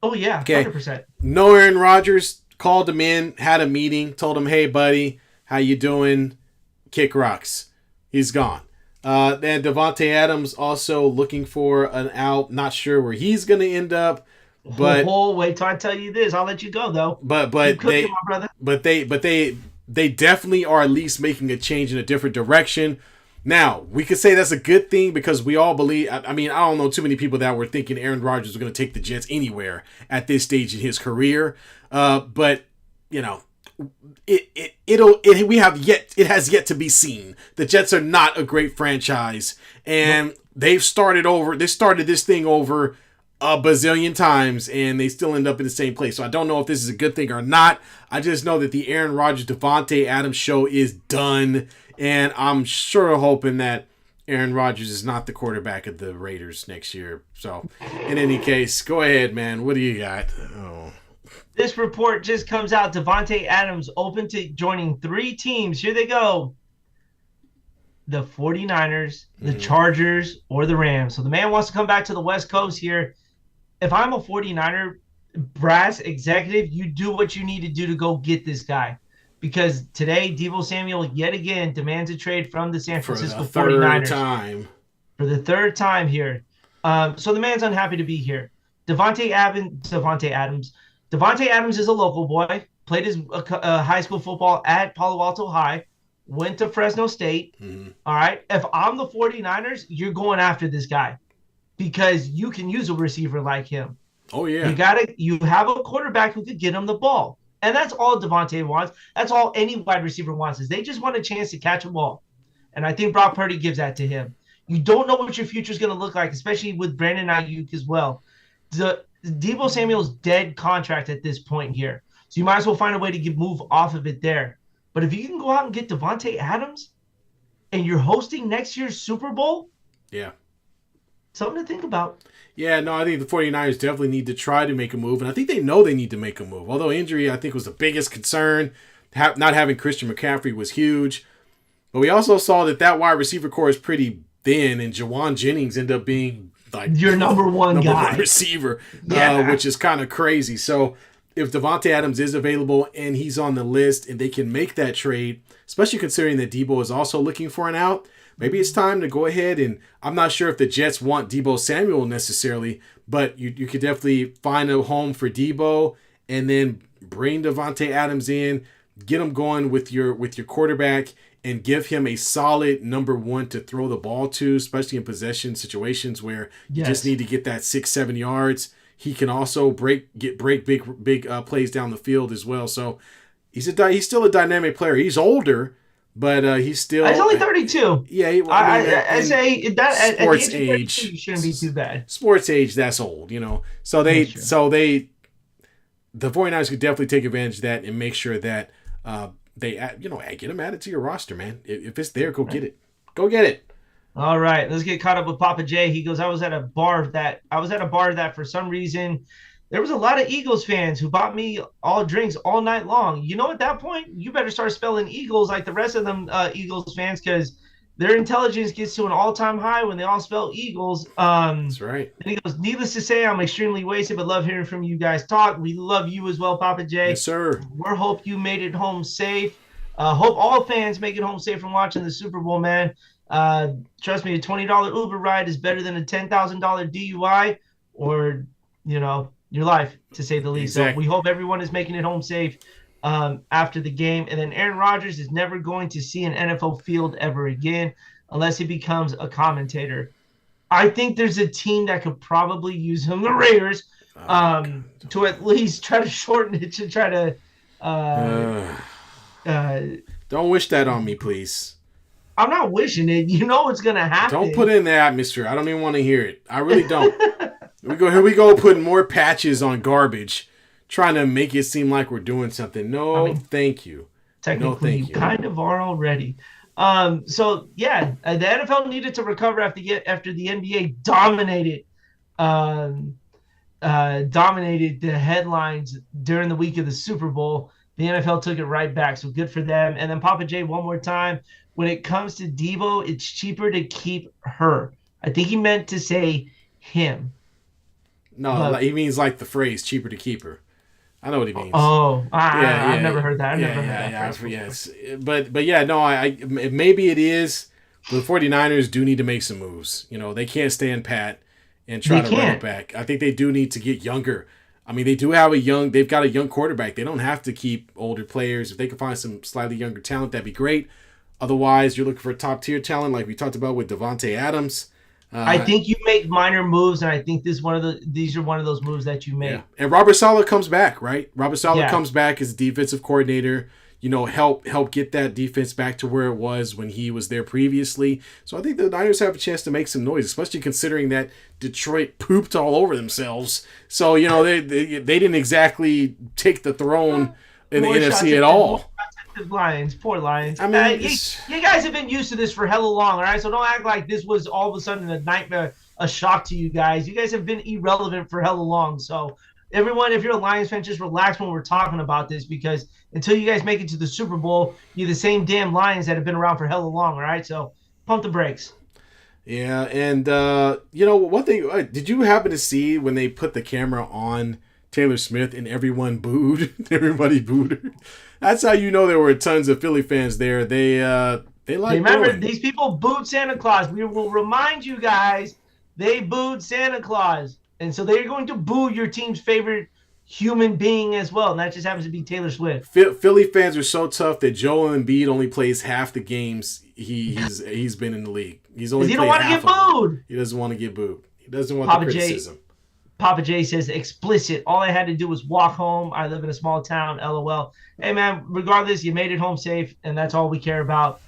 Oh yeah, okay. 100%. No Aaron Rodgers, called him in, had a meeting, told him, "Hey buddy, how you doing? Kick rocks." He's gone. Then Devontae Adams also looking for an out. Not sure where he's going to end up. But wait till I tell you this. I'll let you go though. But cooking, they definitely are at least making a change in a different direction. Now, we could say that's a good thing because we all believe. I mean, I don't know too many people that were thinking Aaron Rodgers was going to take the Jets anywhere at this stage in his career. But you know, it has yet to be seen. The Jets are not a great franchise, and they started this thing over a bazillion times, and they still end up in the same place. So I don't know if this is a good thing or not. I just know that the Aaron Rodgers Devontae Adams show is done, and I'm sure hoping that Aaron Rodgers is not the quarterback of the Raiders next year. So in any case, go ahead, man. What do you got? Oh. This report just comes out. Devontae Adams open to joining 3 teams. Here they go. The 49ers, the Chargers, or the Rams. So the man wants to come back to the West Coast here. If I'm a 49er brass executive, you do what you need to do to go get this guy. Because today, Deebo Samuel yet again demands a trade from the San Francisco 49ers. For the third time here. So the man's unhappy to be here. Devontae Adams is a local boy. Played his high school football at Palo Alto High. Went to Fresno State. All right. If I'm the 49ers, you're going after this guy. Because you can use a receiver like him. Oh, yeah. You have a quarterback who could get him the ball. And that's all Devontae wants. That's all any wide receiver wants is they just want a chance to catch a ball. And I think Brock Purdy gives that to him. You don't know what your future is going to look like, especially with Brandon Ayuk as well. Deebo Samuel's dead contract at this point here. So you might as well find a way to move off of it there. But if you can go out and get Devontae Adams and you're hosting next year's Super Bowl, yeah. Something to think about. Yeah, no, I think the 49ers definitely need to try to make a move. And I think they know they need to make a move. Although injury, I think, was the biggest concern. Not having Christian McCaffrey was huge. But we also saw that wide receiver core is pretty thin. And Jawan Jennings ended up being like your number one receiver, which is kind of crazy. So if Devontae Adams is available and he's on the list and they can make that trade, especially considering that Deebo is also looking for an out, maybe it's time to go ahead and I'm not sure if the Jets want Deebo Samuel necessarily, but you could definitely find a home for Deebo and then bring Devontae Adams in, get him going with your quarterback and give him a solid number 1 to throw the ball to, especially in possession situations where you just need to get that 6-7 yards. He can also break big plays down the field as well. So he's still a dynamic player. He's older, but he's still. He's only 32. Yeah, I say that sports at age shouldn't be too bad. Sports age, that's old, So the 49ers could definitely take advantage of that and make sure that they get him added to your roster, man. If it's there, go get it. Go get it. All right, let's get caught up with Papa J. He goes, I was at a bar that for some reason there was a lot of Eagles fans who bought me all drinks all night long. At that point, you better start spelling Eagles like the rest of them Eagles fans because their intelligence gets to an all-time high when they all spell Eagles. That's right. And he goes, needless to say, I'm extremely wasted, but love hearing from you guys talk. We love you as well, Papa J. Yes, sir. We hope you made it home safe. Hope all fans make it home safe from watching the Super Bowl, man. Trust me, a $20 Uber ride is better than a $10,000 DUI or, your life, to say the least. Exactly. So we hope everyone is making it home safe after the game. And then Aaron Rodgers is never going to see an NFL field ever again unless he becomes a commentator. I think there's a team that could probably use him, the Raiders, to at least try to shorten it to try to don't wish that on me, please. I'm not wishing it. You know what's gonna happen. Don't put it in the atmosphere. I don't even want to hear it. I really don't. Here we go, putting more patches on garbage, trying to make it seem like we're doing something. No, thank you. Technically, you kind of are already. The NFL needed to recover after the NBA dominated the headlines during the week of the Super Bowl. The NFL took it right back, so good for them. And then Papa J, one more time. When it comes to Debo, it's cheaper to keep her. I think he meant to say him. No, he means like the phrase "cheaper to keep her." I know what he means. Oh, I've never heard that. I've never heard that. Yes, but yeah, no, maybe it is. The 49ers do need to make some moves. They can't stand pat and try to run it back. I think they do need to get younger. I mean, they've got a young quarterback. They don't have to keep older players. If they can find some slightly younger talent, that'd be great. Otherwise, you're looking for top tier talent, like we talked about with Devontae Adams. I think you make minor moves, and I think these are one of those moves that you make. Yeah. And Robert Saleh comes back, right? Robert Saleh comes back as defensive coordinator. Help get that defense back to where it was when he was there previously. So I think the Niners have a chance to make some noise, especially considering that Detroit pooped all over themselves. So they didn't exactly take the throne in the NFC at all. Poor Lions. I mean, you guys have been used to this for hella long, all right? So don't act like this was all of a sudden a nightmare, a shock to you guys. You guys have been irrelevant for hella long. So everyone, if you're a Lions fan, just relax when we're talking about this because until you guys make it to the Super Bowl, you're the same damn Lions that have been around for hella long, all right? So pump the brakes. Yeah, and one thing, did you happen to see when they put the camera on Taylor Swift and everyone booed? Everybody booed her. That's how you know there were tons of Philly fans there. They remember these people booed Santa Claus. We will remind you guys, they booed Santa Claus, and so they're going to boo your team's favorite human being as well, and that just happens to be Taylor Swift. Philly fans are so tough that Joel Embiid only plays half the games he's been in the league. He's only played half of them. He doesn't want to get booed. He doesn't want the criticism. Papa J says explicit. All I had to do was walk home. I live in a small town. LOL. Hey man, regardless, you made it home safe, and that's all we care about.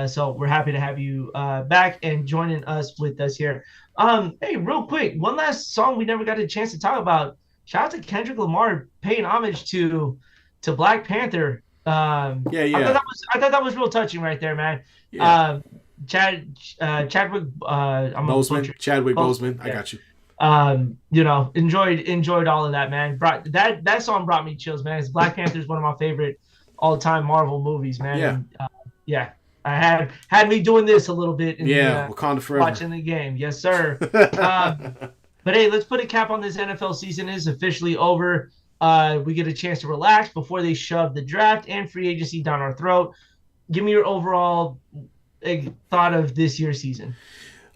So we're happy to have you back and joining us with us here. Hey, real quick, one last song we never got a chance to talk about. Shout out to Kendrick Lamar paying homage to Black Panther. I thought that was real touching right there, man. Yeah. Chadwick Boseman. I got you. Enjoyed all of that, man. That song brought me chills, man. Black Panther is one of my favorite all-time Marvel movies, man. Yeah. And, I had me doing this a little bit. Wakanda forever. Watching the game, yes, sir. But hey, let's put a cap on this. NFL season is officially over. We get a chance to relax before they shove the draft and free agency down our throat. Give me your overall thought of this year's season.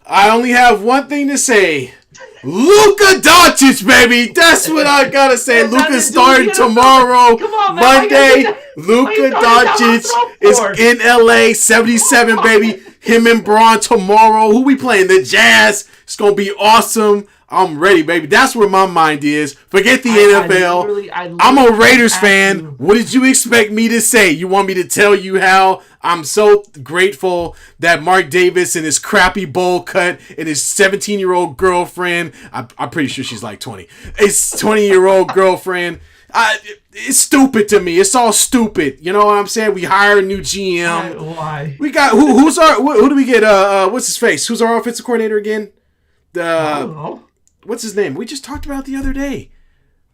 I only have one thing to say. Luka Doncic, baby. That's what I gotta say. Luka's starting tomorrow, Monday. Luka Doncic is in LA, 77, baby. Him and Braun tomorrow. Who we playing? The Jazz. It's gonna be awesome. I'm ready, baby. That's where my mind is. Forget the NFL. I'm a Raiders fan. What did you expect me to say? You want me to tell you how I'm so grateful that Mark Davis and his crappy bowl cut and his 17-year-old girlfriend, I'm pretty sure she's like 20, his 20-year-old girlfriend It's stupid to me. It's all stupid. You know what I'm saying? We hire a new GM. Why? We got who do we get? What's his face? Who's our offensive coordinator again? I don't know. What's his name? We just talked about it the other day.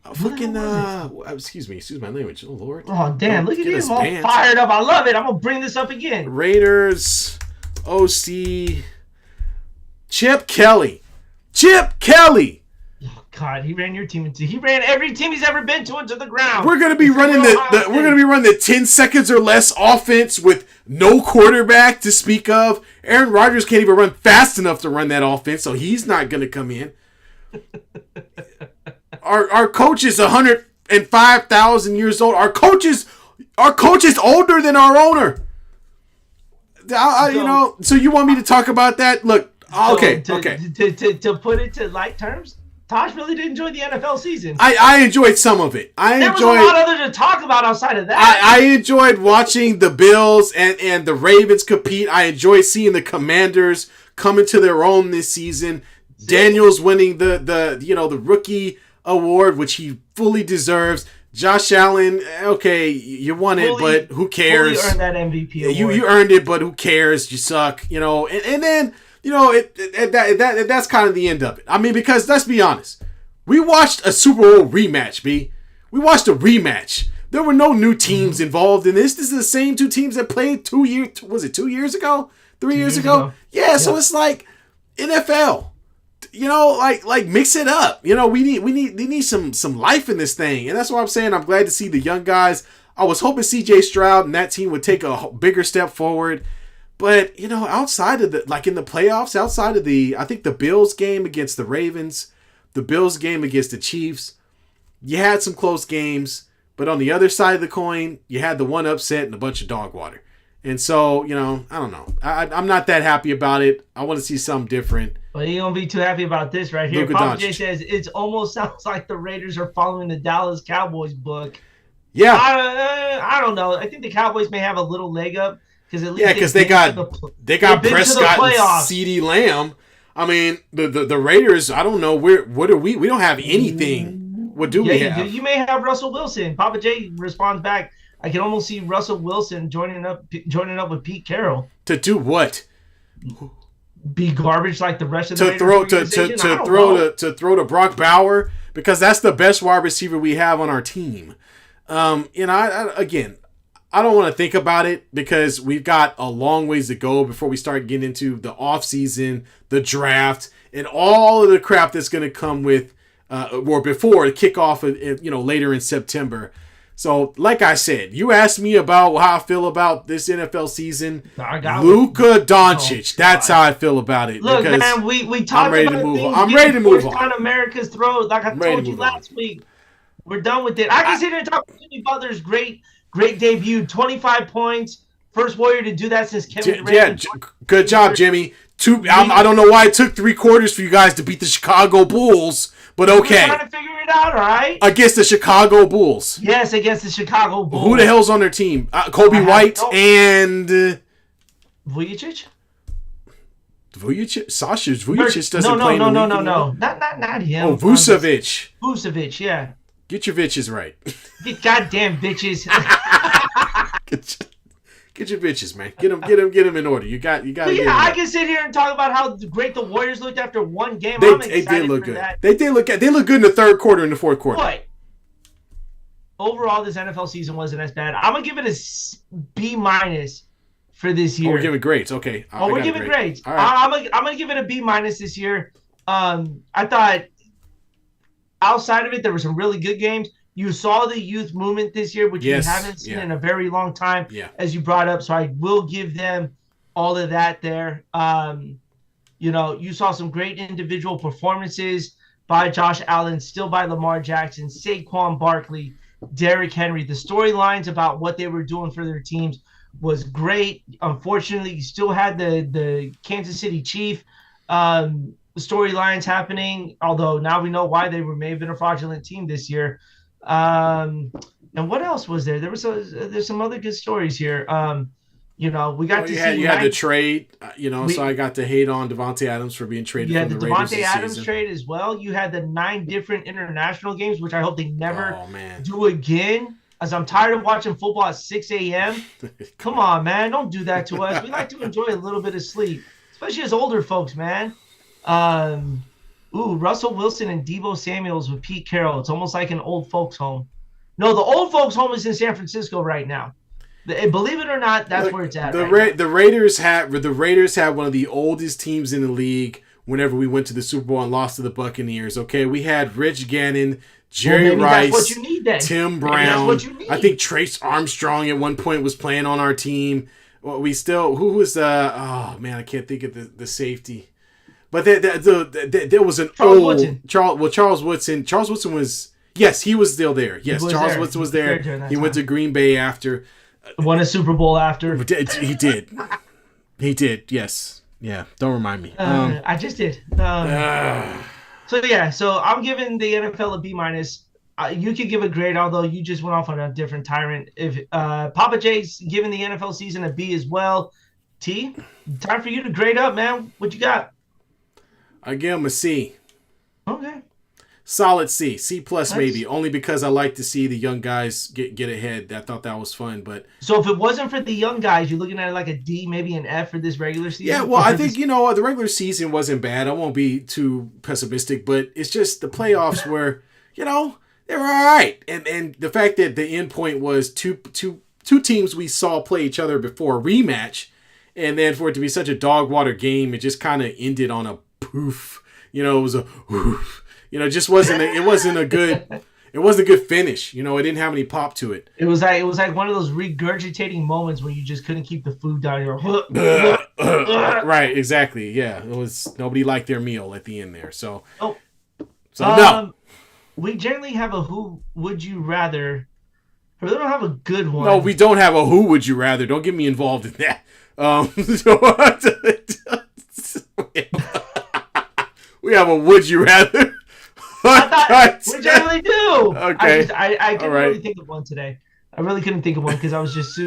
Excuse my language. Oh Lord. Oh damn! Look at him all fired up. I love it. I'm gonna bring this up again. Raiders OC Chip Kelly. Chip Kelly. Oh God, he ran your team into. He ran every team he's ever been to into the ground. We're gonna be running the 10 seconds or less offense with no quarterback to speak of. Aaron Rodgers can't even run fast enough to run that offense, so he's not gonna come in. Our coach is 105,000 years old. Our coach is older than our owner. So you want me to talk about that? Look, okay. To put it to light terms, Tosh really did enjoy the NFL season. I enjoyed some of it. There was a lot other to talk about outside of that. I enjoyed watching the Bills and the Ravens compete. I enjoyed seeing the Commanders coming to their own this season. Daniels winning the rookie award, which he fully deserves. Josh Allen, okay, you won it, but who cares? Fully earned that MVP award. You earned it, but who cares? You suck, and then that's kind of the end of it. I mean, because let's be honest, we watched a Super Bowl rematch. We watched a rematch. There were no new teams involved in this. This is the same two teams that played 2 years. Was it 2 years ago? 3 years ago? Yeah. So it's like NFL. Like mix it up. We need some life in this thing, and that's why I'm saying I'm glad to see the young guys. I was hoping C.J. Stroud and that team would take a bigger step forward, but outside of in the playoffs, outside of I think the Bills game against the Ravens, the Bills game against the Chiefs, you had some close games, but on the other side of the coin, you had the one upset and a bunch of dog water, and so I don't know. I'm not that happy about it. I want to see something different. Well, you don't be too happy about this right here. Papa J says it almost sounds like the Raiders are following the Dallas Cowboys book. Yeah, I don't know. I think the Cowboys may have a little leg up because at least they got Prescott and CeeDee Lamb. I mean, the Raiders. I don't know what are we? We don't have anything. What do we have? You may have Russell Wilson. Papa J responds back. I can almost see Russell Wilson joining up with Pete Carroll. To do what? Be garbage like the rest of the to throw to Brock Bauer, because that's the best wide receiver we have on our team. I don't want to think about it because we've got a long ways to go before we start getting into the offseason, the draft, and all of the crap that's going to come with or before the kickoff later in September. So, like I said, you asked me about how I feel about this NFL season. Luka Doncic. That's how I feel about it. Look, man, we talked about things. I'm ready to move on. On America's throat, like I told you last week. We're done with it. I can sit here and talk about Jimmy Butler's great debut. 25 points. First Warrior to do that since Kevin Durant. Yeah, good job, Jimmy. I don't know why it took 3 quarters for you guys to beat the Chicago Bulls, but okay. We're trying to figure it out, all right? Against the Chicago Bulls. Yes, against the Chicago Bulls. Who the hell's on their team? Kobe White and Vujicic? Sasha Vujicic doesn't play in the league anymore. Not him. Oh, Vucevic. Vucevic, yeah. Get your bitches right. Get goddamn bitches. Get your bitches, man. Get them in order. You got. Yeah, I can sit here and talk about how great the Warriors looked after one game. They did look good. They look good in the third quarter and the fourth quarter. But overall, this NFL season wasn't as bad. I'm gonna give it a B- for this year. Oh, we're giving grades. Okay. We're giving grades. All right. I'm gonna give it a B- this year. I thought outside of it, there were some really good games. You saw the youth movement this year, which we haven't seen in a very long time, as you brought up. So I will give them all of that there. You saw some great individual performances by Josh Allen, still by Lamar Jackson, Saquon Barkley, Derrick Henry. The storylines about what they were doing for their teams was great. Unfortunately, you still had the Kansas City Chief storylines happening, although now we know why they may have been a fraudulent team this year. And what else was there? There's some other good stories here. We got to see you had the trade, so I got to hate on Devontae Adams for being traded from the Raiders this Devontae Adams season. trade as well. You had the 9 different international games, which I hope they never man. do again, as I'm tired of watching football at 6 a.m. Come on, man. Don't do that to us. We like to enjoy a little bit of sleep, especially as older folks, man. Russell Wilson and Deebo Samuels with Pete Carroll. It's almost like an old folks home. No, the old folks home is in San Francisco right now. Believe it or not, that's where it's at. The Raiders had one of the oldest teams in the league. Whenever we went to the Super Bowl and lost to the Buccaneers, okay, we had Rich Gannon, Jerry Rice, Tim Brown. I think Trace Armstrong at one point was playing on our team. Well, who was I can't think of the safety. But there was an Charles Woodson. Charles Woodson was he was still there. Yes, Charles Woodson was there. He went to Green Bay after. Won a Super Bowl after. He did. He did. Yes. Yeah. Don't remind me. I just did. So I'm giving the NFL a B-. You could give a grade, although you just went off on a different tyrant. If Papa J's giving the NFL season a B as well. T, time for you to grade up, man. What you got? I give him a C. Okay. Solid C. C plus maybe. Only because I like to see the young guys get ahead. I thought that was fun. But so if it wasn't for the young guys, you're looking at it like a D, maybe an F for this regular season? Yeah, well, I think, the regular season wasn't bad. I won't be too pessimistic, but it's just the playoffs were, they were all right. And the fact that the end point was two teams we saw play each other before a rematch, and then for it to be such a dog water game, it just kind of ended on a poof. It was a oof. It wasn't a good finish. It didn't have any pop to it. It was like one of those regurgitating moments when you just couldn't keep the food down your right, exactly. Yeah. It was nobody liked their meal at the end there. So no. We generally have a who would you rather. We don't have a good one. No, we don't have a who would you rather. Don't get me involved in that. We have a would you rather. I thought we generally do. Okay. I couldn't really think of one today. I really couldn't think of one because I was just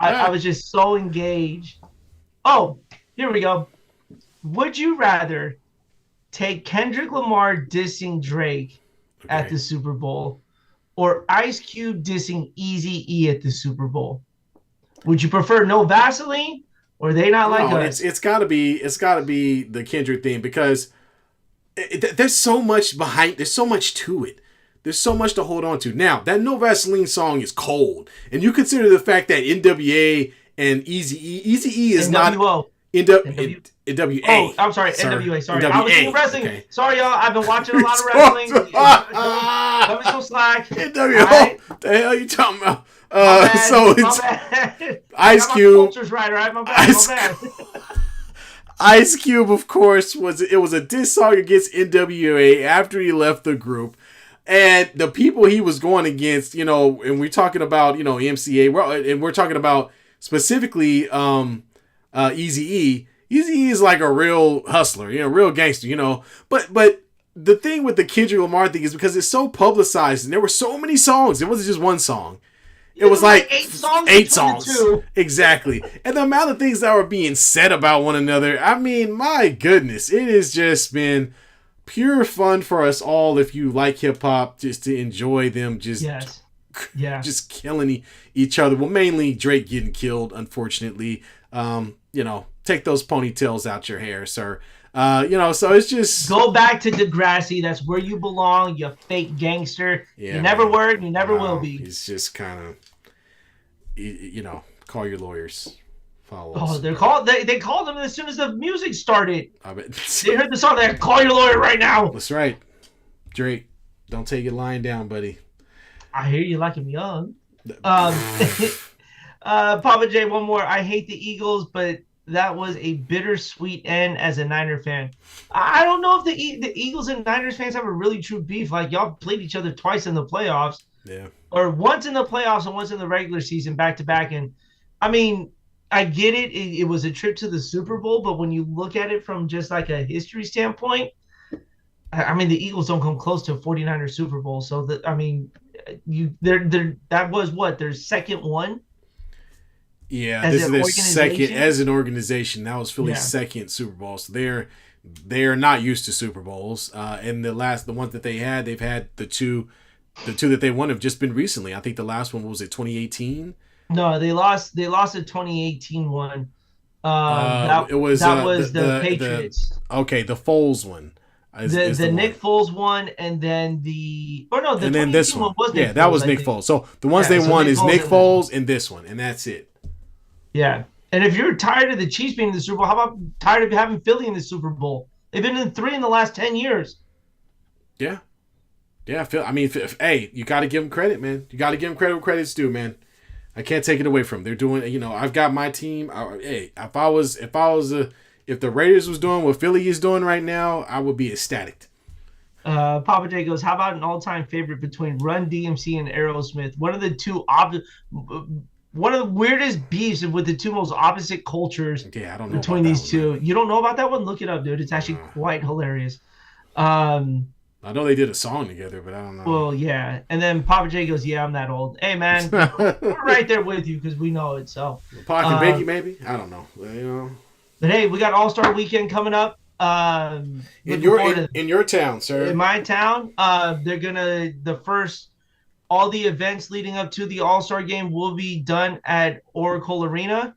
I was just so engaged. Oh, here we go. Would you rather take Kendrick Lamar dissing Drake at the Super Bowl or Ice Cube dissing Eazy-E at the Super Bowl? Would you prefer no Vaseline or they not like us? It's gotta be the Kendrick thing because there's so much behind. There's so much to it. There's so much to hold on to. Now, that No Vaseline song is cold. And you consider the fact that NWA and Eazy-E is not... NWA. Oh, I'm sorry. NWA. Sorry. I was thinking wrestling. Okay. Sorry, y'all. I've been watching a lot of wrestling. Let me some slack. NWA. Right? The hell you talking about? So it's Ice Cube. Right, right? My bad. Ice Cube, of course, was a diss song against NWA after he left the group. And the people he was going against, and we're talking about, MCA, and we're talking about specifically Eazy-E. Eazy-E is like a real hustler, real gangster, But the thing with the Kendrick Lamar thing is because it's so publicized and there were so many songs. It wasn't just one song. It was like 8 songs. Exactly. And the amount of things that were being said about one another, I mean, my goodness, it has just been pure fun for us all if you like hip hop, just to enjoy them just killing each other. Well, mainly Drake getting killed, unfortunately. Take those ponytails out your hair, sir. So it's just... Go back to Degrassi. That's where you belong, you fake gangster. Yeah, you never were, you never will be. He's just kind of... call your lawyers. Follow us. Oh, they called him as soon as the music started. I bet. They heard the song. They call your lawyer right now. That's right. Drake, don't take it lying down, buddy. I hear you like him young. Papa J, one more. I hate the Eagles, but that was a bittersweet end as a Niner fan. I don't know if the Eagles and Niners fans have a really true beef. Like, y'all played each other twice in the playoffs. Yeah. Or once in the playoffs and once in the regular season back to back. And, I mean, I get it. It was a trip to the Super Bowl. But when you look at it from just like a history standpoint, I mean, the Eagles don't come close to a 49ers Super Bowl. So, that was what? Their second one? Yeah, as this is an their second organization? as an organization. That was Philly's Yeah. second Super Bowl, so they're not used to Super Bowls. And the ones that they've had the two that they won have just been recently. I think the last one was it 2018. No, they lost. They lost the 2018 one. It was That was the Patriots. Okay, the Foles one. Is The the Nick one. Foles one, and then the no, the And then this 2018 one. was Nick Yeah, that Foles, was I Nick think. Foles. So the ones Yeah, they so won Nick is Foles Nick and Foles and this one, and that's it. Yeah. And if you're tired of the Chiefs being in the Super Bowl, how about tired of having Philly in the Super Bowl? They've been in 3 in the last 10 years. Yeah. Yeah, hey, you got to give them credit, man. You got to give them credit where credit's due, man. I can't take it away from them. They're doing, I've got my team. Hey, if the Raiders was doing what Philly is doing right now, I would be ecstatic. Papa J goes, how about an all-time favorite between Run DMC and Aerosmith? One of the weirdest beefs with the two most opposite cultures Yeah, I don't know between about these that one, two. man. You don't know about that one? Look it up, dude. It's actually quite hilarious. I know they did a song together, but I don't know. Well, yeah. And then Papa J goes, yeah, I'm that old. Hey, man, we're right there with you because we know it. So, Pocket Biggie, maybe? I don't know. But hey, we got All-Star Weekend coming up. In your town, sir. In my town, they're gonna all the events leading up to the All-Star game will be done at Oracle Arena.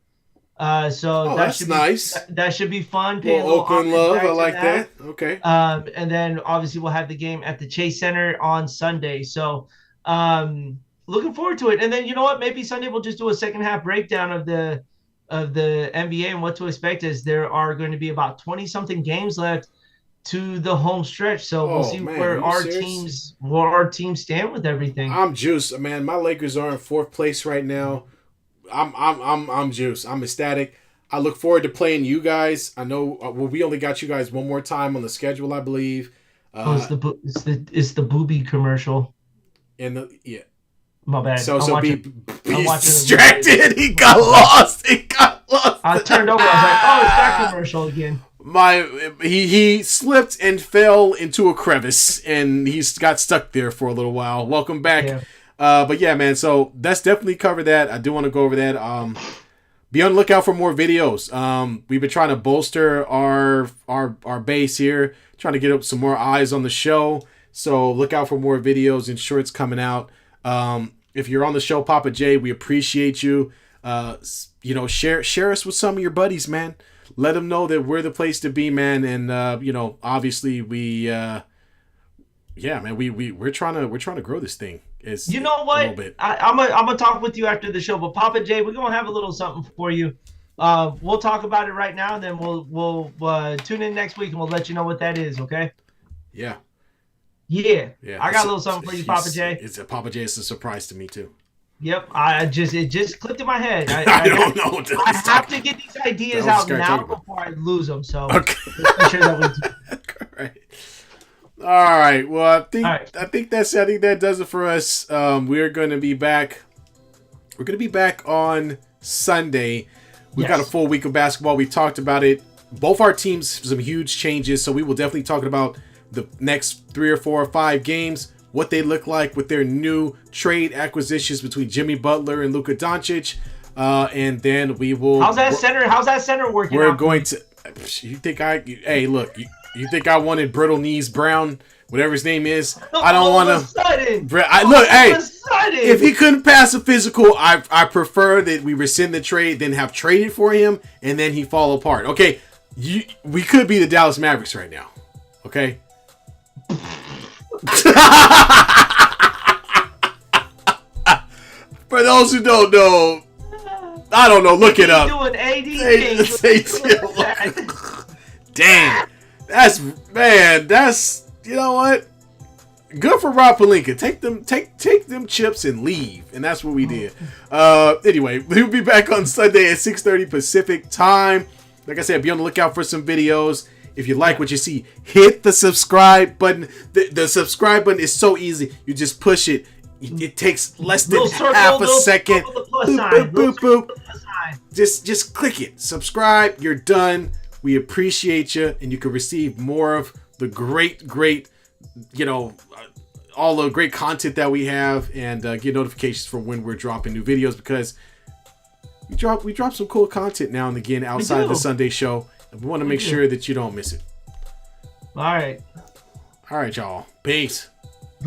So that's nice. That should be fun. Well, Oakland love, I like that. Okay. And then obviously we'll have the game at the Chase Center on Sunday. So looking forward to it. And then you know what? Maybe Sunday we'll just do a second half breakdown of the NBA and what to expect, as there are going to be about 20 something games left to the home stretch. So we'll see where our teams stand with everything. I'm juiced, man. My Lakers are in 4th place right now. I'm juiced. I'm ecstatic. I look forward to playing you guys. I know we only got you guys one more time on the schedule, I believe. It's the booby commercial. Yeah. My bad. So be distracted. He got lost. I turned over. I was like, oh, it's that commercial again. He slipped and fell into a crevice, and he's got stuck there for a little while. Welcome back. Yeah. But yeah, man. So that's definitely covered that. I do want to go over that. Be on the lookout for more videos. We've been trying to bolster our base here, trying to get up some more eyes on the show. So look out for more videos and shorts coming out. If you're on the show, Papa J, we appreciate you. Share us with some of your buddies, man. Let them know that we're the place to be, man. And obviously we're trying to grow this thing. You know what? I'm gonna talk with you after the show, but Papa J, we're gonna have a little something for you. We'll talk about it right now, and then we'll tune in next week, and we'll let you know what that is. Okay? Yeah. Yeah. I got a little something for you, Papa J. Papa J is a surprise to me too. Yep. It just clicked in my head. I don't know. I have to get these ideas out now before I lose them. So okay. Make sure that we do. All right. Well, I think that does it for us. We're going to be back. We're going to be back on Sunday. We've got a full week of basketball. We talked about it. Both our teams, some huge changes. So we will definitely talk about the next 3 or 4 or 5 games, what they look like with their new trade acquisitions between Jimmy Butler and Luka Doncic. And then we will. How's that center working? We're going to. You think you think I wanted Brittle Knees Brown, whatever his name is? I don't want to. If he couldn't pass a physical, I prefer that we rescind the trade than have traded for him and then he fall apart. Okay, we could be the Dallas Mavericks right now. Okay. For those who don't know, I don't know. Look it up. Doing AD. Damn. That's you know what? Good for Rob Pelinka. Take them chips and leave. And that's what we did. Anyway, we'll be back on Sunday at 6:30 Pacific time. Like I said, be on the lookout for some videos. If you like what you see, hit the subscribe button. The subscribe button is so easy. You just push it. It takes less than half a second. Boop, boop, boop, boop. Just click it. Subscribe. You're done. We appreciate you, and you can receive more of the great, all the great content that we have, and get notifications for when we're dropping new videos, because we drop some cool content now and again outside the Sunday show, and we want to make sure that you don't miss it. All right. All right, y'all. Peace.